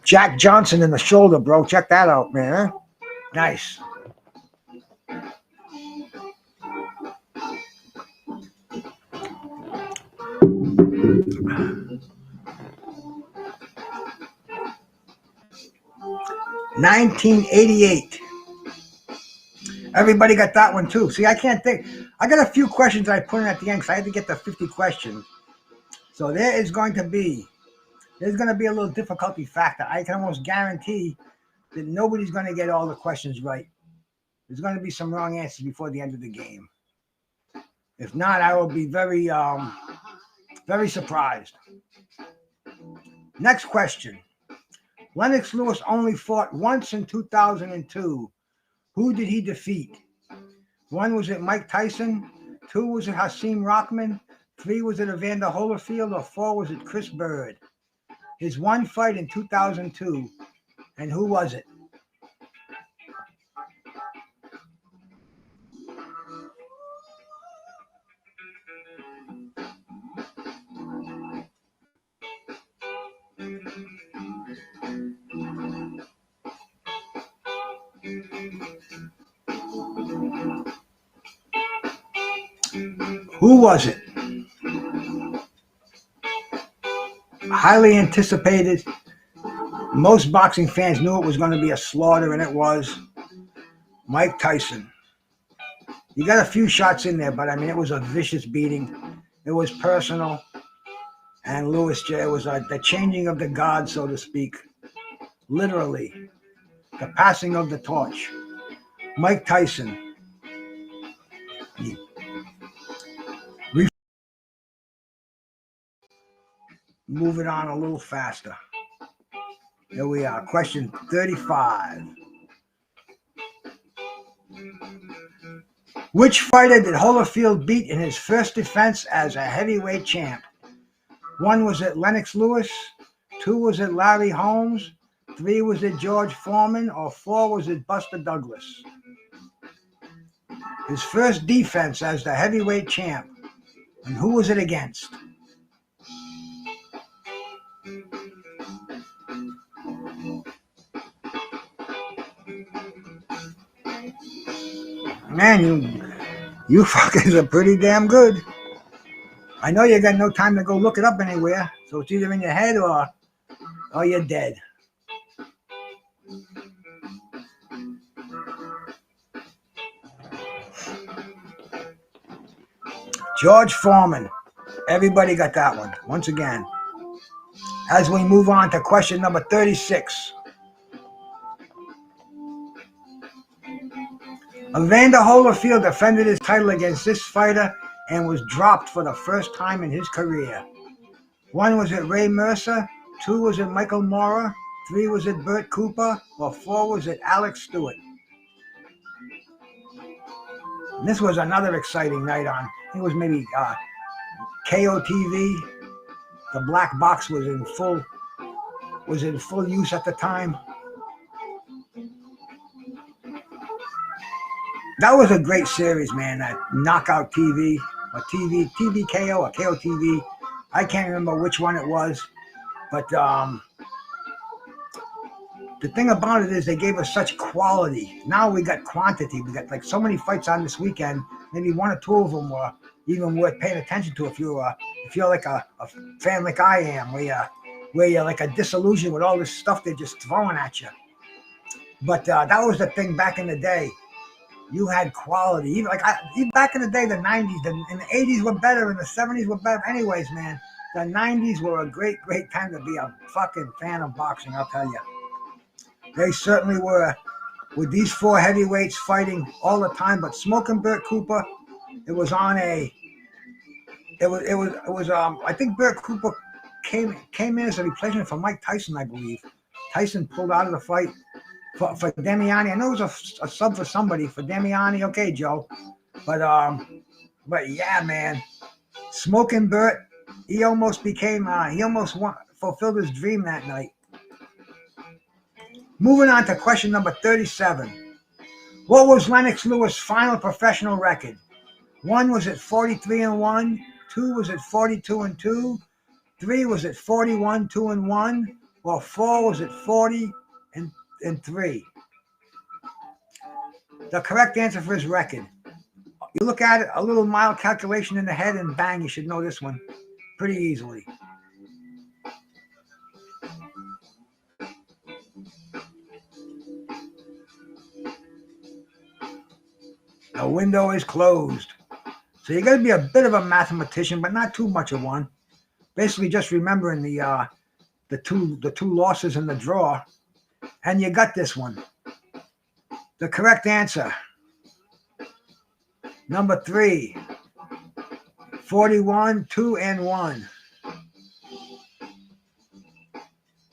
Jack Johnson in the shoulder, bro. Check that out, man. Nice. $1988. Everybody got that one too. See, I can't think. I got a few questions I put in at the end because I had to get the 50 questions. So there's going to be a little difficulty factor. I can almost guarantee that nobody's going to get all the questions right. There's going to be some wrong answers before the end of the game. If not, I will be very, very surprised. Next question. Lennox Lewis only fought once in 2002. Who did he defeat? 1, was it Mike Tyson? 2, was it Hasim Rahman? 3, was it Evander Holyfield? Or 4, was it Chris Bird? His one fight in 2002. And who was it? Who was it? Highly anticipated. Most boxing fans knew it was going to be a slaughter, and it was Mike Tyson. You got a few shots in there, but I mean, it was a vicious beating. It was personal. And Lewis, it was the changing of the guard, so to speak. Literally. The passing of the torch. Mike Tyson. Move it on a little faster. Here we are. Question 35. Which fighter did Holyfield beat in his first defense as a heavyweight champ? 1, was it Lennox Lewis? 2, was it Larry Holmes? 3, was it George Foreman? Or 4, was it Buster Douglas? His first defense as the heavyweight champ. And who was it against? Man, you fuckers are pretty damn good. I know you got no time to go look it up anywhere, so it's either in your head or you're dead. George Foreman. Everybody got that one. Once again. As we move on to question number 36. Evander Holyfield defended his title against this fighter and was dropped for the first time in his career. 1, was it Ray Mercer? 2, was it Michael Moorer? 3, was it Burt Cooper? Or 4, was it Alex Stewart? And this was another exciting night on, I think it was maybe KOTV. The black box was in full use at the time. That was a great series, man. That Knockout TV, or TVKO, or KOTV. I can't remember which one it was, but the thing about it is they gave us such quality. Now we got quantity. We got like so many fights on this weekend. Maybe 1 or 2 of them were even worth paying attention to if you're like a fan like I am, where you're like a disillusioned with all this stuff they're just throwing at you. But that was the thing back in the day. You had quality. Even back in the day, the 90s, and the 80s were better, and the 70s were better. Anyways, man, the 90s were a great, great time to be a fucking fan of boxing, I'll tell you. They certainly were. With these four heavyweights fighting all the time, but Smoking Burt Cooper, it was on a. It was. I think Burt Cooper came in as a replacement for Mike Tyson, I believe. Tyson pulled out of the fight for Damiani. I know it was a sub for somebody for Damiani. Okay, Joe, but yeah, man, Smoking Burt, he almost fulfilled his dream that night. Moving on to question number 37. What was Lennox Lewis' final professional record? 1, was it 43-1? 2, was it 42-2? 3, was it 41-2-1? Or 4, was it 40-3? The correct answer for his record. You look at it, a little mild calculation in the head, and bang, you should know this one pretty easily. The window is closed. So you got to be a bit of a mathematician, but not too much of one. Basically, just remembering the two losses in the draw, and you got this one. The correct answer, number 3, 41-2-1.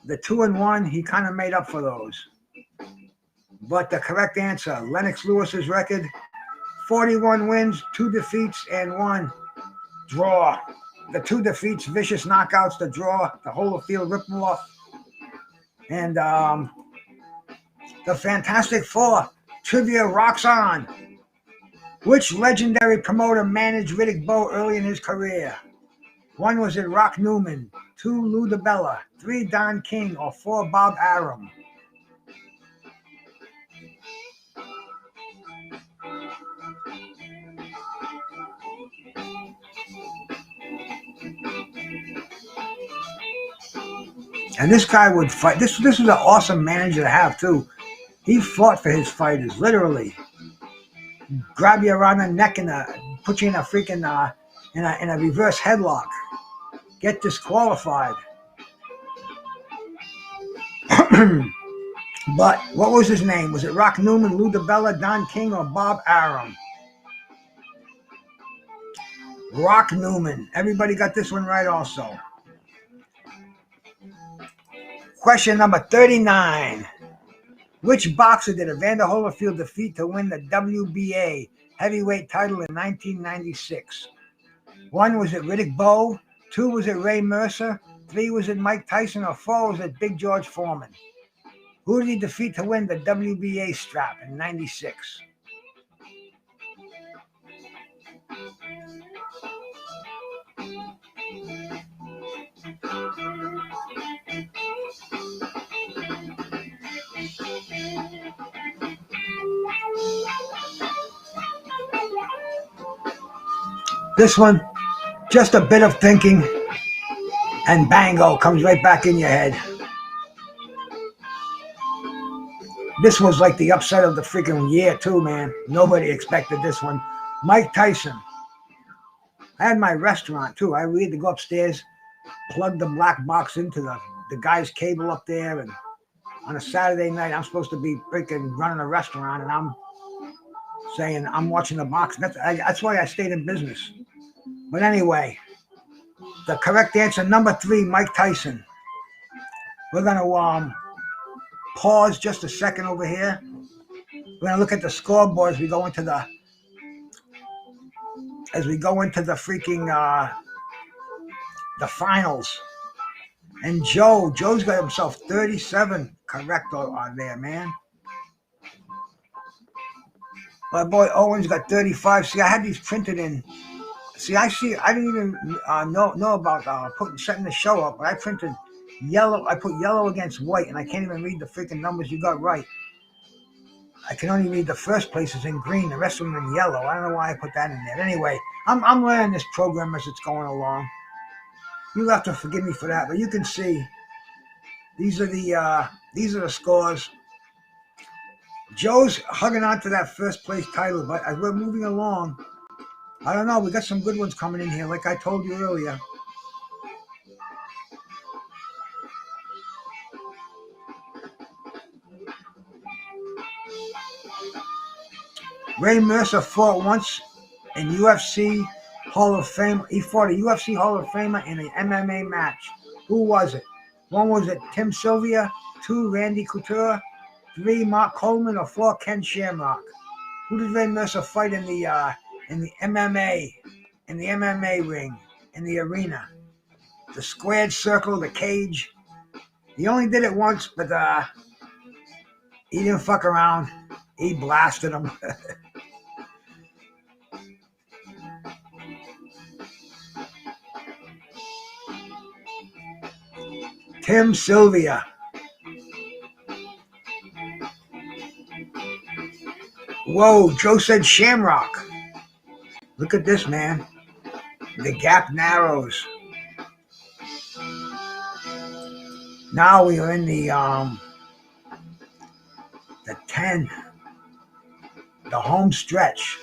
The 2-1, he kind of made up for those. But the correct answer, Lennox Lewis's record, 41 wins, 2 defeats, and 1 draw. The 2 defeats, vicious knockouts, the draw, the Holyfield rip-off, and the Fantastic Four. Trivia rocks on. Which legendary promoter managed Riddick Bowe early in his career? 1, was it Rock Newman? 2, Lou DiBella? 3, Don King? Or 4, Bob Arum? And this guy would fight. This was an awesome manager to have too. He fought for his fighters, literally. Grab you around the neck and put you in a freaking in a reverse headlock. Get disqualified. But what was his name? Was it Rock Newman, Lou DiBella, Don King, or Bob Arum? Rock Newman. Everybody got this one right also. Question number 39. Which boxer did Evander Holyfield defeat to win the WBA heavyweight title in 1996? 1, was it Riddick Bowe? 2, was it Ray Mercer? 3, was it Mike Tyson? Or 4, was it Big George Foreman? Who did he defeat to win the WBA strap in 96? This one, just a bit of thinking, and bango, comes right back in your head. This was like the upset of the freaking year too, man. Nobody expected this one. Mike Tyson. I had my restaurant too. I had to go upstairs, plug the black box into the guy's cable up there, and on a Saturday night, I'm supposed to be freaking running a restaurant, and I'm saying I'm watching the box. That's why I stayed in business. But anyway, the correct answer, number 3, Mike Tyson. We're gonna pause just a second over here. We're gonna look at the scoreboard as we go into the freaking the finals. And Joe's got himself 37 correct on there, man. My boy Owen's got 35. See, I had these printed in. See, I didn't even know about setting the show up, but I printed yellow. I put yellow against white, and I can't even read the freaking numbers you got right. I can only read the first places in green, the rest of them in yellow. I don't know why I put that in there. Anyway, I'm learning this program as it's going along. You'll have to forgive me for that, but you can see these are the scores. Joe's hugging on to that first place title, but as we're moving along, I don't know. We got some good ones coming in here, like I told you earlier. Ray Mercer fought once in UFC Hall of Fame. He fought a UFC Hall of Famer in an MMA match. Who was it? One was it Tim Sylvia, 2 Randy Couture, 3 Mark Coleman, or 4 Ken Shamrock. Who did Ray Mercer fight in the MMA ring, in the arena? The squared circle, the cage. He only did it once, but he didn't fuck around. He blasted him. Tim Sylvia. Whoa, Joe said Shamrock. Look at this, man. The gap narrows. Now we are in the 10, the home stretch.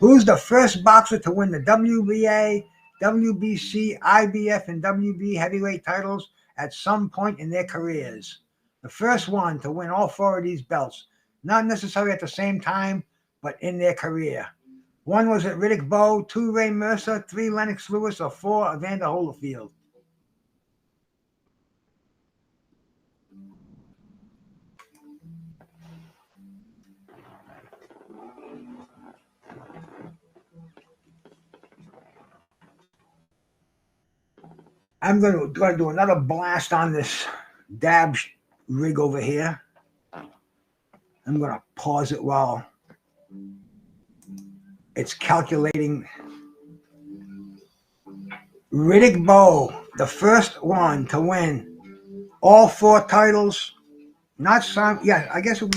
Who's the first boxer to win the WBA, WBC, IBF, and WB heavyweight titles at some point in their careers? The first one to win all 4 of these belts, not necessarily at the same time, but in their career. 1 was it Riddick Bowe, 2 Ray Mercer, 3 Lennox Lewis, or 4 Evander Holyfield. I'm going to do another blast on this dab rig over here. I'm going to pause it while it's calculating. Riddick Bowe, the first one to win all 4 titles. I guess it would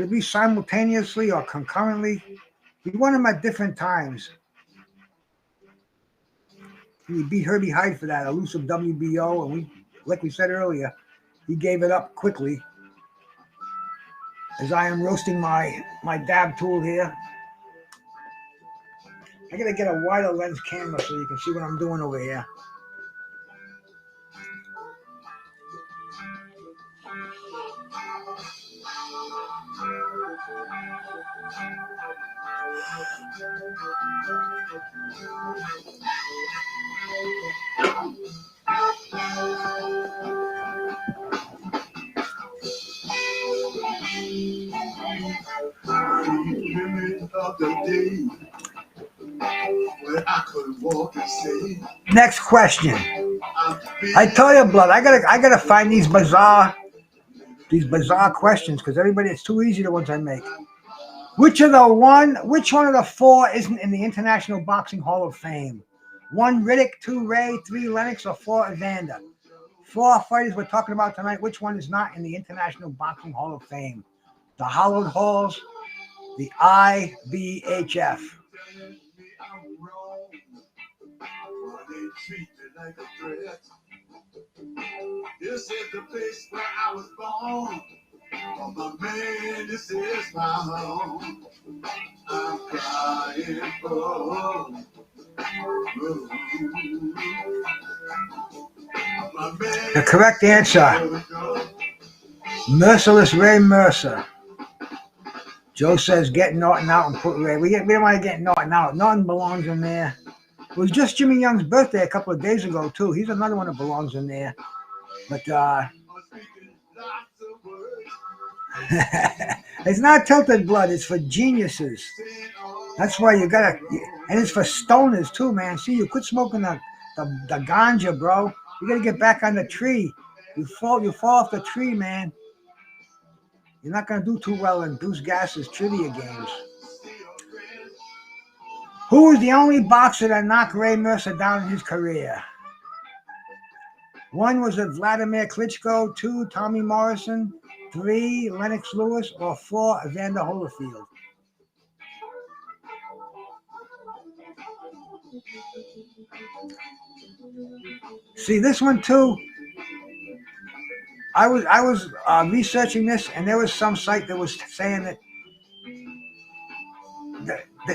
it be simultaneously or concurrently? He won them at different times. He beat Herbie Hyde for that elusive WBO, and like we said earlier, he gave it up quickly. As I am roasting my dab tool here, I gotta get a wider lens camera so you can see what I'm doing over here. Next question. I tell you, blood, I gotta find these bizarre questions because it's too easy the ones I make. Which one of the 4 isn't in the International Boxing Hall of Fame? 1 Riddick, 2 Ray, 3 Lennox, or 4 Evander? 4 fighters we're talking about tonight. Which one is not in the International Boxing Hall of Fame? The Hallowed Halls, the IBHF. This is the place where I was born. Oh, my man, this is my home. I'm crying for the correct answer. Merciless Ray Mercer. Joe says get Norton out and put Ray. We don't want to get Norton out. Norton belongs in there. It was just Jimmy Young's birthday a couple of days ago, too. He's another one that belongs in there. But it's not tilted blood. It's for geniuses. That's why you gotta, and it's for stoners too, man. See, you quit smoking the ganja, bro. You gotta get back on the tree. You fall off the tree, man. You're not gonna do too well in Deuce Gass's trivia games. Who was the only boxer that knocked Ray Mercer down in his career? 1 was it Vladimir Klitschko, 2 Tommy Morrison, 3 Lennox Lewis, or 4 Evander Holyfield? See, this one too, I was researching this, and there was some site that was saying that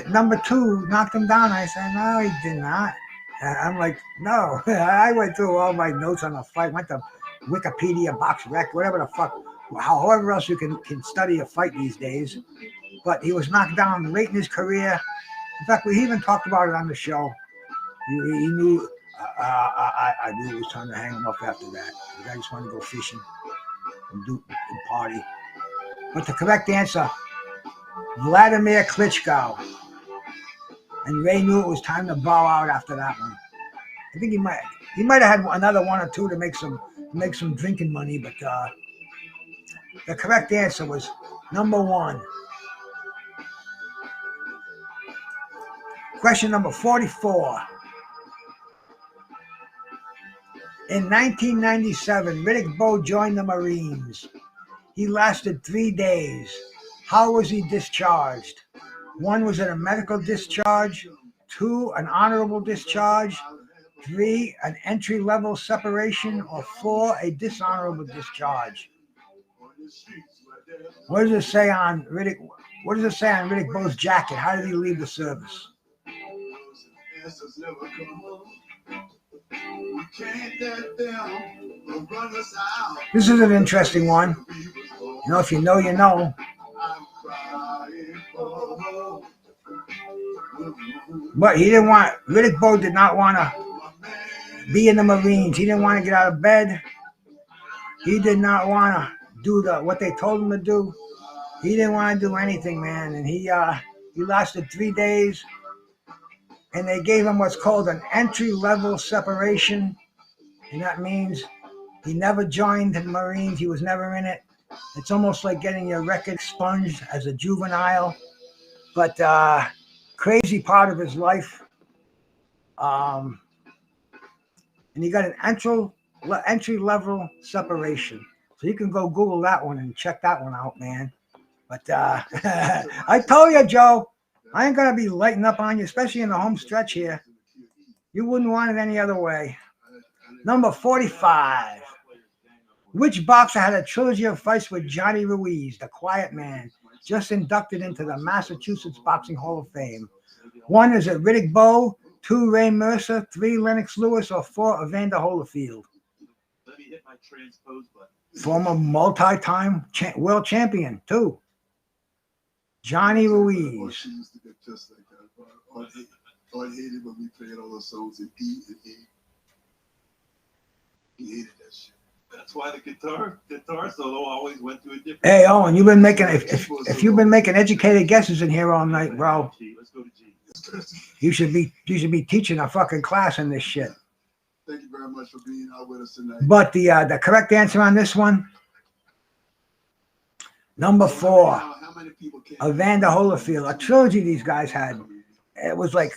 number 2 knocked him down. I said, no, he did not. And I'm like, no. I went through all my notes on the fight, went to Wikipedia, Box Rec, whatever the fuck, however else you can study a fight these days. But he was knocked down late in his career. In fact, we even talked about it on the show. He knew. I knew it was time to hang him up after that. The guy just wanted to go fishing and party. But the correct answer, Vladimir Klitschko. And Ray knew it was time to bow out after that one. I think he might have had another 1 or 2 to make some drinking money, but the correct answer was number 1. Question number 44. In 1997, Riddick Bowe joined the Marines. He lasted 3 days. How was he discharged? 1, was it a medical discharge? 2, an honorable discharge? 3, an entry-level separation? Or 4, a dishonorable discharge? What does it say on Riddick? What does it say on Riddick Bowe's jacket? How did he leave the service? This is an interesting one. You know, if you know, you know. But Riddick Bowe did not want to be in the Marines. He didn't want to get out of bed. He did not want to do what they told him to do. He didn't want to do anything, man. And he lasted 3 days. And they gave him what's called an entry-level separation. And that means he never joined the Marines. He was never in it. It's almost like getting your record expunged as a juvenile. But crazy part of his life. And he got an entry-level separation. So you can go Google that one and check that one out, man. But I told you, Joe, I ain't going to be lighting up on you, especially in the home stretch here. You wouldn't want it any other way. Number 45. Which boxer had a trilogy of fights with Johnny Ruiz, the Quiet Man, just inducted into the Massachusetts Boxing Hall of Fame? 1, is it Riddick Bowe? 2, Ray Mercer? 3, Lennox Lewis? Or 4, Evander Holyfield? Let me hit my transpose button. Former multi-time world champion, 2. Johnny Ruiz. She used to get just like that. I hated when we played all those songs in E and A. He hated that shit. That's why the guitar solo always went to a different. Hey, Owen, you've been making if you've been making educated guesses in here all night, bro. Let's go to G. You should be teaching a fucking class in this shit. Thank you very much for being out with us tonight. But the correct answer on this one, number 4, Evander Holyfield. A trilogy these guys had. It was like,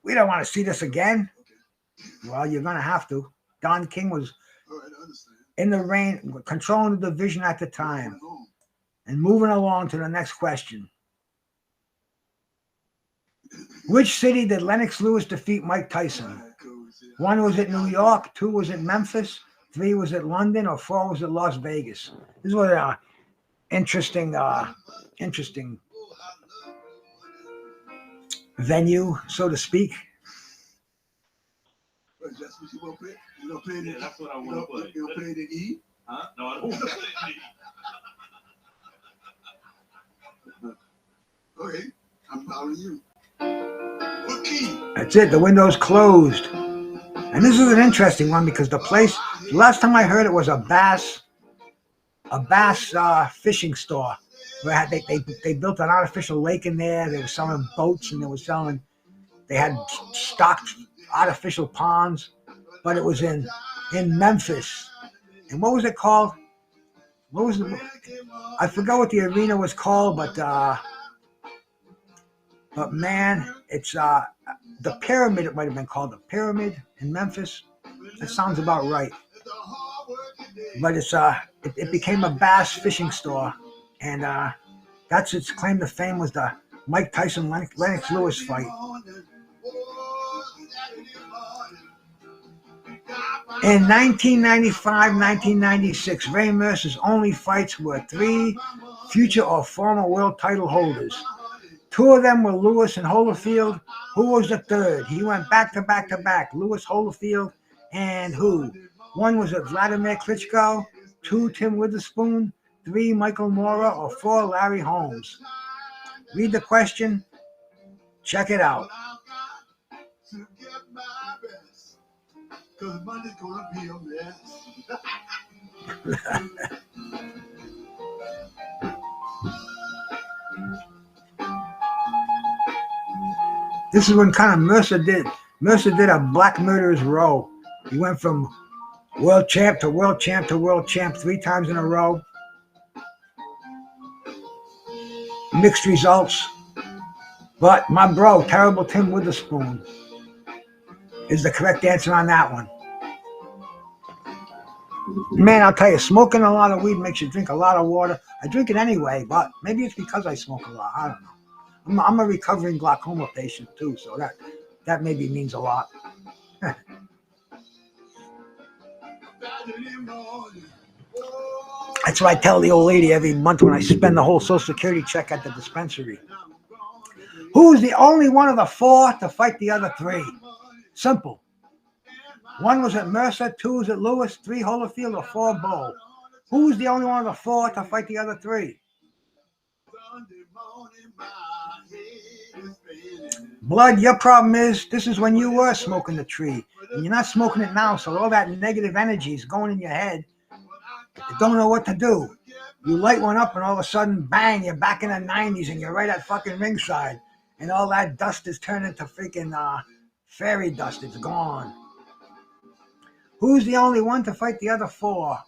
we don't want to see this again. Well, you're gonna have to. Don King was in the reign, controlling the division at the time. And moving along to the next question. Which city did Lennox Lewis defeat Mike Tyson? 1, was it New York? 2, was it Memphis? 3, was it London? Or 4, was it Las Vegas? This was an interesting venue, so to speak. That's what you want to play? You don't play it in, That's what I want to play. You don't play it in E? Huh? No, I don't want to play it in E. Okay, I'm following you. What key? That's it. The window's closed. And this is an interesting one because the place, last time I heard it was a bass fishing store. Where they built an artificial lake in there. They were selling boats and they had stocked artificial ponds. But it was in Memphis. And what was it called? I forgot what the arena was called, but man, it's the Pyramid. It might have been called the Pyramid in Memphis. That sounds about right. But it became a bass fishing store, and that's its claim to fame was the Mike Tyson Lennox Lewis fight. In 1995, 1996, Ray Mercer's only fights were 3 future or former world title holders. 2 of them were Lewis and Holyfield. Who was the third? He went back to back to back. Lewis, Holyfield, and who? 1 was it Vladimir Klitschko, 2 Tim Witherspoon, 3 Michael Mora, or 4 Larry Holmes. Read the question. Check it out. Because Monday's gonna be a mess. This is when kind of Mercer did a Black Murderers Row. He went from world champ to world champ to world champ 3 times in a row. Mixed results. But my bro, Terrible Tim Witherspoon, is the correct answer on that one. Man, I'll tell you, smoking a lot of weed makes you drink a lot of water. I drink it anyway, but maybe it's because I smoke a lot. I don't know. I'm a recovering glaucoma patient too, so that maybe means a lot. That's what I tell the old lady every month when I spend the whole Social Security check at the dispensary. Who's the only one of the 4 to fight the other 3? Simple. 1 was at Mercer, 2 was at Lewis, 3 Holyfield, or 4 Bowe. Who's the only one of the 4 to fight the other 3? Blood, your problem is this is when you were smoking the tree. And you're not smoking it now, so all that negative energy is going in your head. You don't know what to do. You light one up and all of a sudden, bang, you're back in the 90s and you're right at fucking ringside. And all that dust is turned into freaking fairy dust. It's gone. Who's the only one to fight the other 4?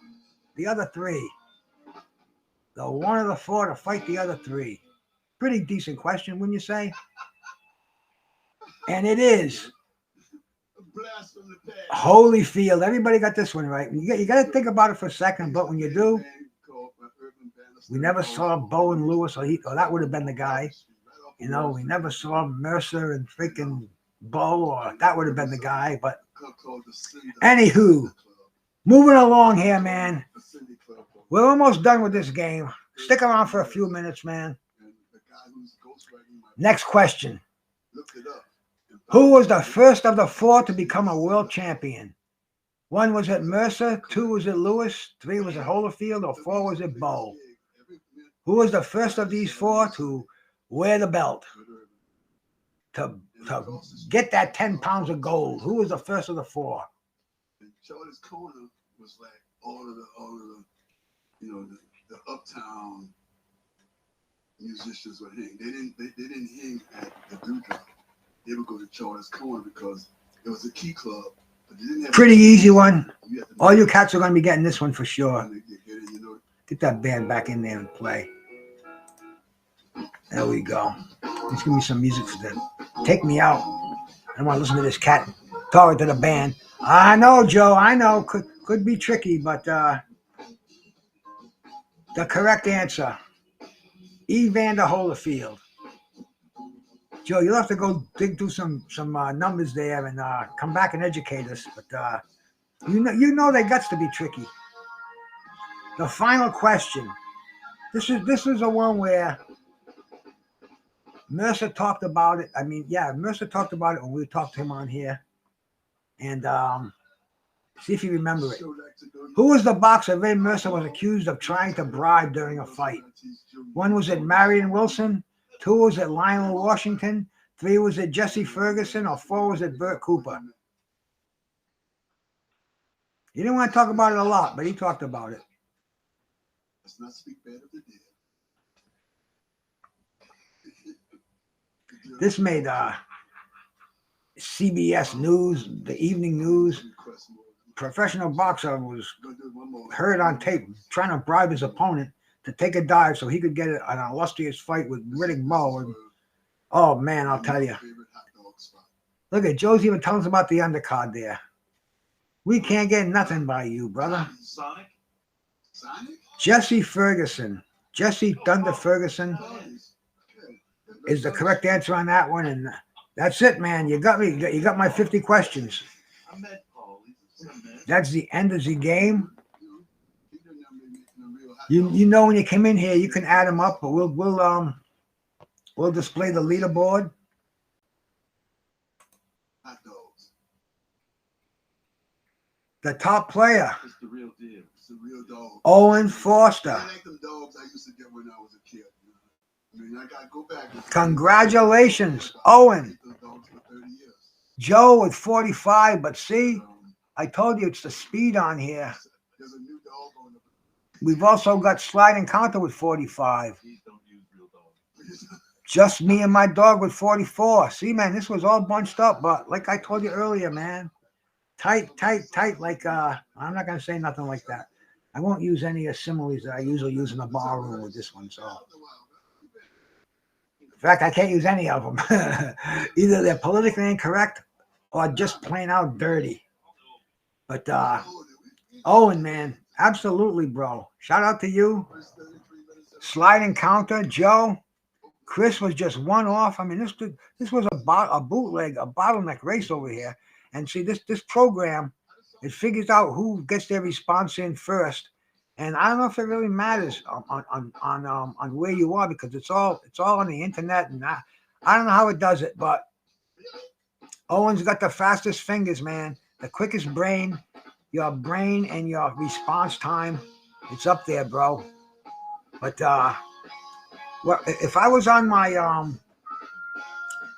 The other 3. The one of the 4 to fight the other 3. Pretty decent question, wouldn't you say? And it is Holyfield. Everybody got this one right. You got to think about it for a second, but when you do, we never saw Bowe and Lewis, or that would have been the guy. You know, we never saw Mercer and freaking Bowe, or that would have been the guy. But anywho, moving along here, man. We're almost done with this game. Stick around for a few minutes, man. Next question. Who was the first of the 4 to become a world champion? 1 was at Mercer, 2 was at Lewis, 3 was at Holyfield, or 4 was at Bowe. Who was the first of these 4 to wear the belt? To get that 10 pounds of gold. Who was the first of the 4? Charlie's Corner was like all of the you know, the uptown musicians would hang. They didn't hang at the Duke. They would go to Charlie's Corner because it was a key club. But they didn't have pretty easy one. All you cats are going to be getting this one for sure. Get that band back in there and play. There we go. Let's give me some music for them. Take me out. I don't want to listen to this cat talking to the band. I know, Joe. I know. Could be tricky, but the correct answer, Evander Holyfield. Joe, you'll have to go dig through some numbers there and come back and educate us. But you know they guts to be tricky. The final question. This is a one where Mercer talked about it. I mean, yeah, Mercer talked about it when we talked to him on here. And see if you remember it. Who was the boxer Ray Mercer was accused of trying to bribe during a fight? 1 was it Marion Wilson, 2 was it Lionel Washington, 3 was it Jesse Ferguson, or 4 was it Burt Cooper? He didn't want to talk about it a lot, but he talked about it. Let's not speak bad of the dead. This made CBS News, the evening news. Professional boxer was heard on tape trying to bribe his opponent to take a dive so he could get an illustrious fight with Riddick Bowe. And, oh, man, I'll tell you. Look at Joe's even telling us about the undercard there. We can't get nothing by you, brother. Sonic? Jesse Ferguson. Jesse Thunder Ferguson is the correct answer on that one. And that's it, man. You got me. You got my 50 questions. I met Paul. That's the end of the game. You know when you come in here, you can add them up, but we'll display the leaderboard. Hot dogs. The top player, It's the real deal. It's a real dog. Owen Foster. I like them dogs I used to get when I was a kid. I mean, I gotta go back. Congratulations, Owen. Those dogs for 30 years. Joe with 45, but see, I told you it's the speed on here. There's a new dog on the. We've also got Slide Encounter with 45. Please don't use real dogs. Just me and my dog with 44. See, man, this was all bunched up, but like I told you earlier, man, tight. Like I'm not gonna say nothing like that. I won't use any similes that I usually use in a bar room with this one. So, in fact, I can't use any of them. Either they're politically incorrect or just plain out dirty. But Owen, man, absolutely, bro. Shout out to you. Slide Encounter, Joe. Chris was just one off. I mean, this was a bootleg, a bottleneck race over here. And see, this program, it figures out who gets their response in first. And I don't know if it really matters on where you are, because it's all on the internet. And I don't know how it does it, but Owen's got the fastest fingers, man. The quickest brain. Your brain and your response time, it's up there, bro. But well, if I was on my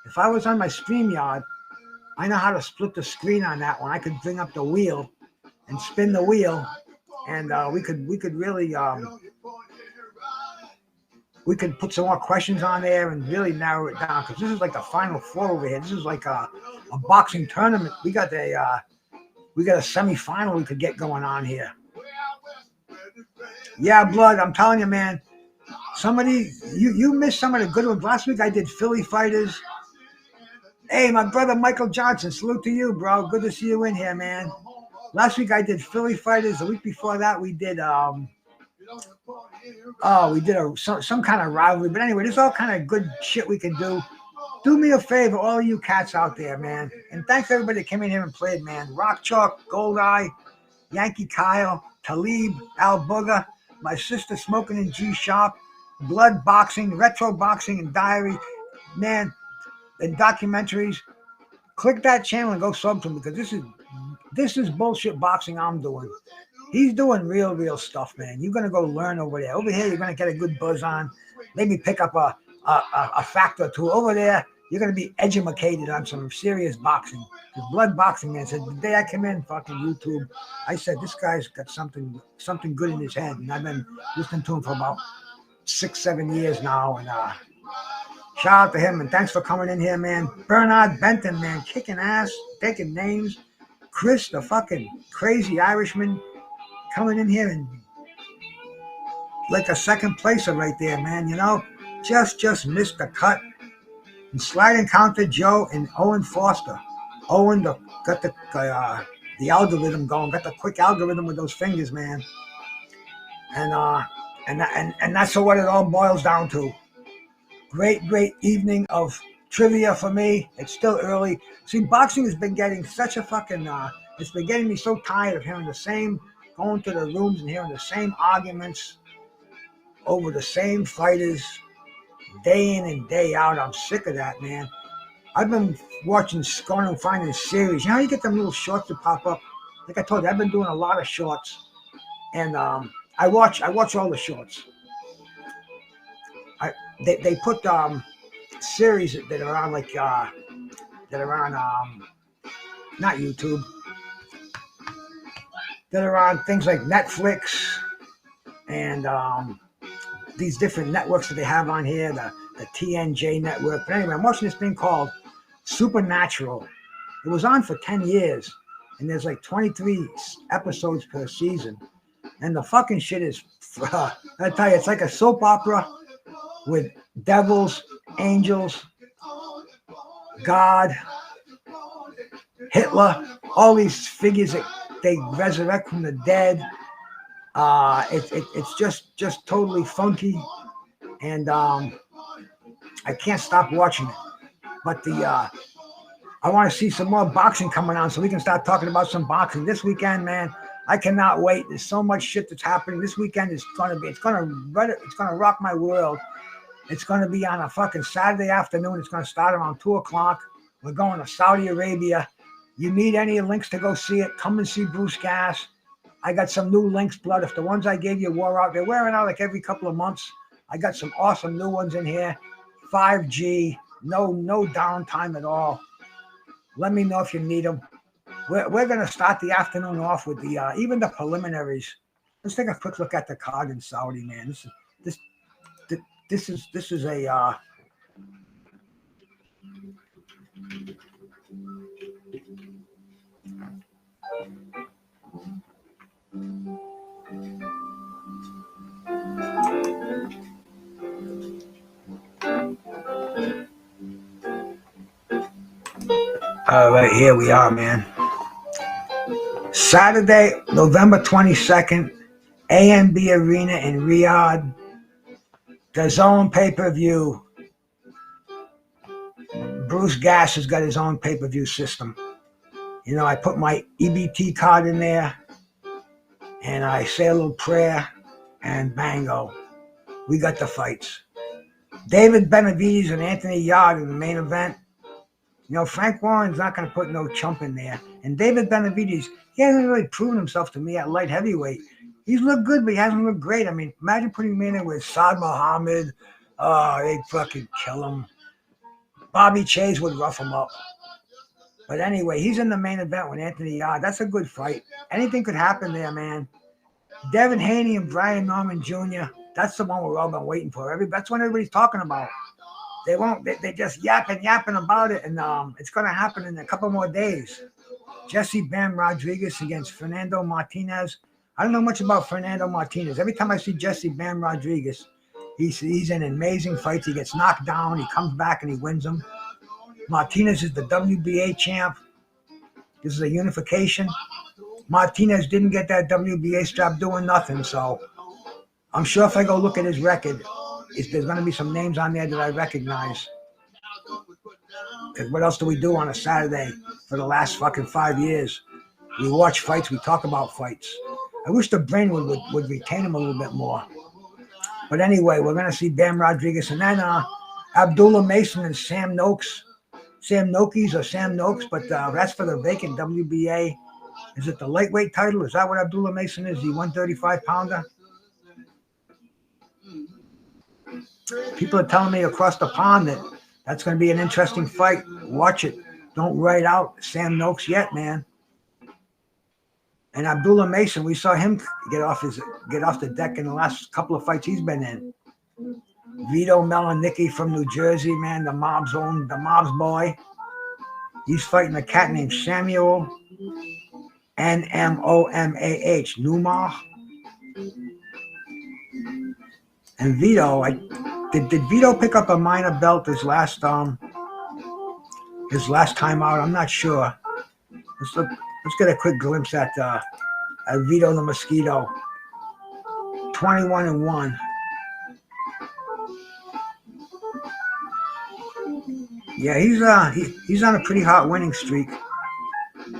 StreamYard, I know how to split the screen on that one. I could bring up the wheel and spin the wheel, and we could really we could put some more questions on there and really narrow it down, because this is like the Final Four over here. This is like a boxing tournament. We got a semifinal we could get going on here. Yeah, Blood, I'm telling you, man. Somebody, you missed some of the good ones. Last week I did Philly fighters. Hey, my brother Michael Johnson, salute to you, bro. Good to see you in here, man. Last week I did Philly fighters. The week before that we did some kind of rivalry. But anyway, there's all kind of good shit we can do. Do me a favor, all you cats out there, man. And thanks to everybody that came in here and played, man. Rock Chalk, Goldeye, Yankee Kyle, Talib, Al Booger, my sister Smoking in G Shop, Blood Boxing, Retro Boxing and Diary, man, and documentaries. Click that channel and go sub to him, because this is bullshit boxing I'm doing. He's doing real stuff, man. You're gonna go learn over there. Over here, you're gonna get a good buzz on. Maybe pick up a fact or two. Over there, you're gonna be educated on some serious boxing. Because Blood Boxing, man, said the day I came in fucking YouTube, I said this guy's got something good in his head, and I've been listening to him for about 6-7 years now. And shout out to him, and thanks for coming in here, man. Bernard Benton, man, kicking ass, taking names. Chris, the fucking crazy Irishman, coming in here and like a second placer right there, man. You know, just missed the cut. And Slide Encounter, Joe and Owen Foster. Owen got the algorithm going, got the quick algorithm with those fingers, man. And that's what it all boils down to. Great evening of trivia for me. It's still early. See, boxing has been getting such a fucking it's been getting me so tired of hearing going to the rooms and hearing the same arguments over the same fighters day in and day out. I'm sick of that, man. I've been going and finding series. You know how you get them little shorts that pop up? Like I told you, I've been doing a lot of shorts, and I watch all the shorts. They put series that are on not YouTube, that are on things like Netflix and these different networks that they have on here, the TNJ network. But anyway, I'm watching this thing called Supernatural. It was on for 10 years, and there's like 23 episodes per season. And the fucking shit is, I tell you, it's like a soap opera with devils, angels, God, Hitler, all these figures that they resurrect from the dead. It's just totally funky, and I can't stop watching it. But I want to see some more boxing coming on so we can start talking about some boxing this weekend, man. I cannot wait. There's so much shit that's happening. This weekend is it's gonna rock my world. It's gonna be on a fucking Saturday afternoon. It's gonna start around 2:00. We're going to Saudi Arabia. You need any links to go see it? Come and see Bruce Gas. I got some new links, blood. If the ones I gave you wore out, they're wearing out like every couple of months. I got some awesome new ones in here. 5G, no downtime at all. Let me know if you need them. We're going to start the afternoon off with the even the preliminaries. Let's take a quick look at the card in Saudi, man. This is a all right, here we are, man. Saturday, November 22nd, A&B Arena in Riyadh. DAZN pay-per-view. Bruce Gas has got his own pay-per-view system. You know, I put my EBT card in there, and I say a little prayer, and bango, we got the fights. David Benavidez and Anthony Yard in the main event. You know, Frank Warren's not going to put no chump in there. And David Benavidez, he hasn't really proven himself to me at light heavyweight. He's looked good, but he hasn't looked great. I mean, imagine putting him in there with Saad Muhammad. Oh, they'd fucking kill him. Bobby Chase would rough him up. But anyway, he's in the main event with Anthony Yard. That's a good fight. Anything could happen there, man. Devin Haney and Brian Norman Jr., that's the one we've all been waiting for. That's what everybody's talking about. They won't. They just yapping about it, and it's going to happen in a couple more days. Jesse Bam Rodriguez against Fernando Martinez. I don't know much about Fernando Martinez. Every time I see Jesse Bam Rodriguez, he's in amazing fights. He gets knocked down, he comes back, and he wins them. Martinez is the WBA champ. This is a unification. Martinez didn't get that WBA strap doing nothing, so I'm sure if I go look at his record, there's going to be some names on there that I recognize. Because what else do we do on a Saturday for the last fucking 5 years? We watch fights, we talk about fights. I wish the brain would retain him a little bit more. But anyway, we're going to see Bam Rodriguez, and then Abdullah Mason and Sam Noakes. Sam Noakes, but that's for the vacant WBA. Is it the lightweight title? Is that what Abdullah Mason is, the 135-pounder? People are telling me across the pond that that's going to be an interesting fight. Watch it. Don't write out Sam Noakes yet, man. And Abdullah Mason, we saw him get off the deck in the last couple of fights he's been in. Vito Melanicki from New Jersey, man, the mob's boy. He's fighting a cat named Samuel Nmomah, Numah. And Vito, did Vito pick up a minor belt his last time out? I'm not sure. Let's get a quick glimpse at Vito the Mosquito. 21-1. Yeah, he's on a pretty hot winning streak.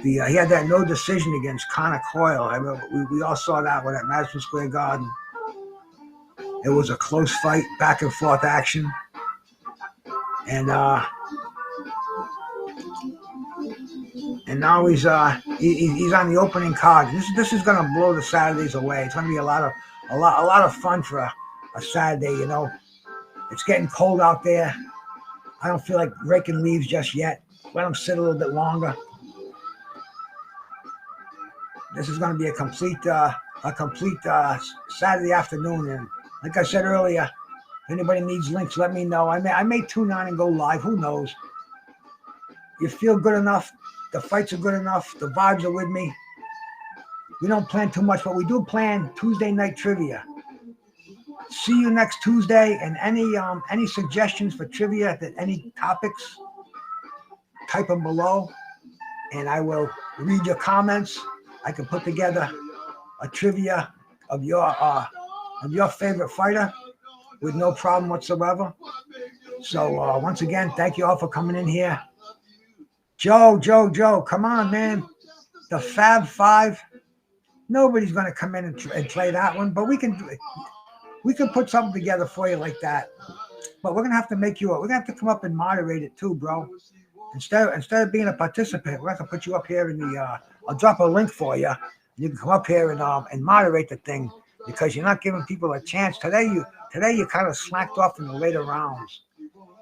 He had that no decision against Connor Coyle. I mean, we all saw that one at Madison Square Garden. It was a close fight, back and forth action, and now he's on the opening card. This is gonna blow the Saturdays away. It's gonna be a lot of fun for a Saturday. You know, it's getting cold out there. I don't feel like raking leaves just yet. Let them sit a little bit longer. This is going to be a complete Saturday afternoon. And like I said earlier, if anybody needs links, let me know. I may tune on and go live. Who knows? You feel good enough. The fights are good enough. The vibes are with me. We don't plan too much, but we do plan Tuesday night trivia. See you next Tuesday. And any suggestions for trivia, any topics, type them below, and I will read your comments. I can put together a trivia of your favorite fighter with no problem whatsoever. So once again, thank you all for coming in here. Joe, come on, man. The Fab Five. Nobody's going to come in and play that one, but we can put something together for you like that. But we're going to have to make you. We're going to have to come up and moderate it too, bro. Instead of being a participant, we're going to put you up here in the. I'll drop a link for you. You can come up here and moderate the thing because you're not giving people a chance. Today you kind of slacked off in the later rounds.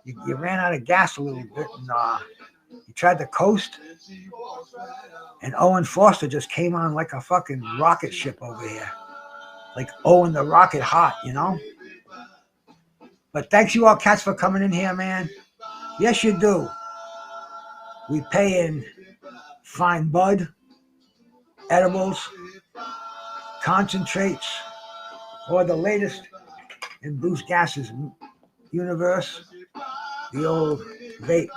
You ran out of gas a little bit and you tried to coast. And Owen Foster just came on like a fucking rocket ship over here. Like Owen the Rocket Hot, you know? But thanks you all cats for coming in here, man. Yes, you do. We pay in fine bud, edibles, concentrates, or the latest in Bruce Gass's universe, the old vape.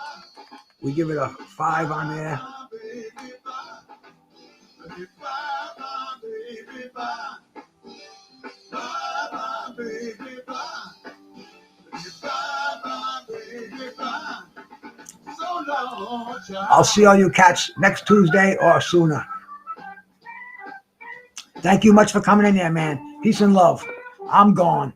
We give it a 5 on there. I'll see all you cats next Tuesday or sooner. Thank you much for coming in here, man. Peace and love. I'm gone.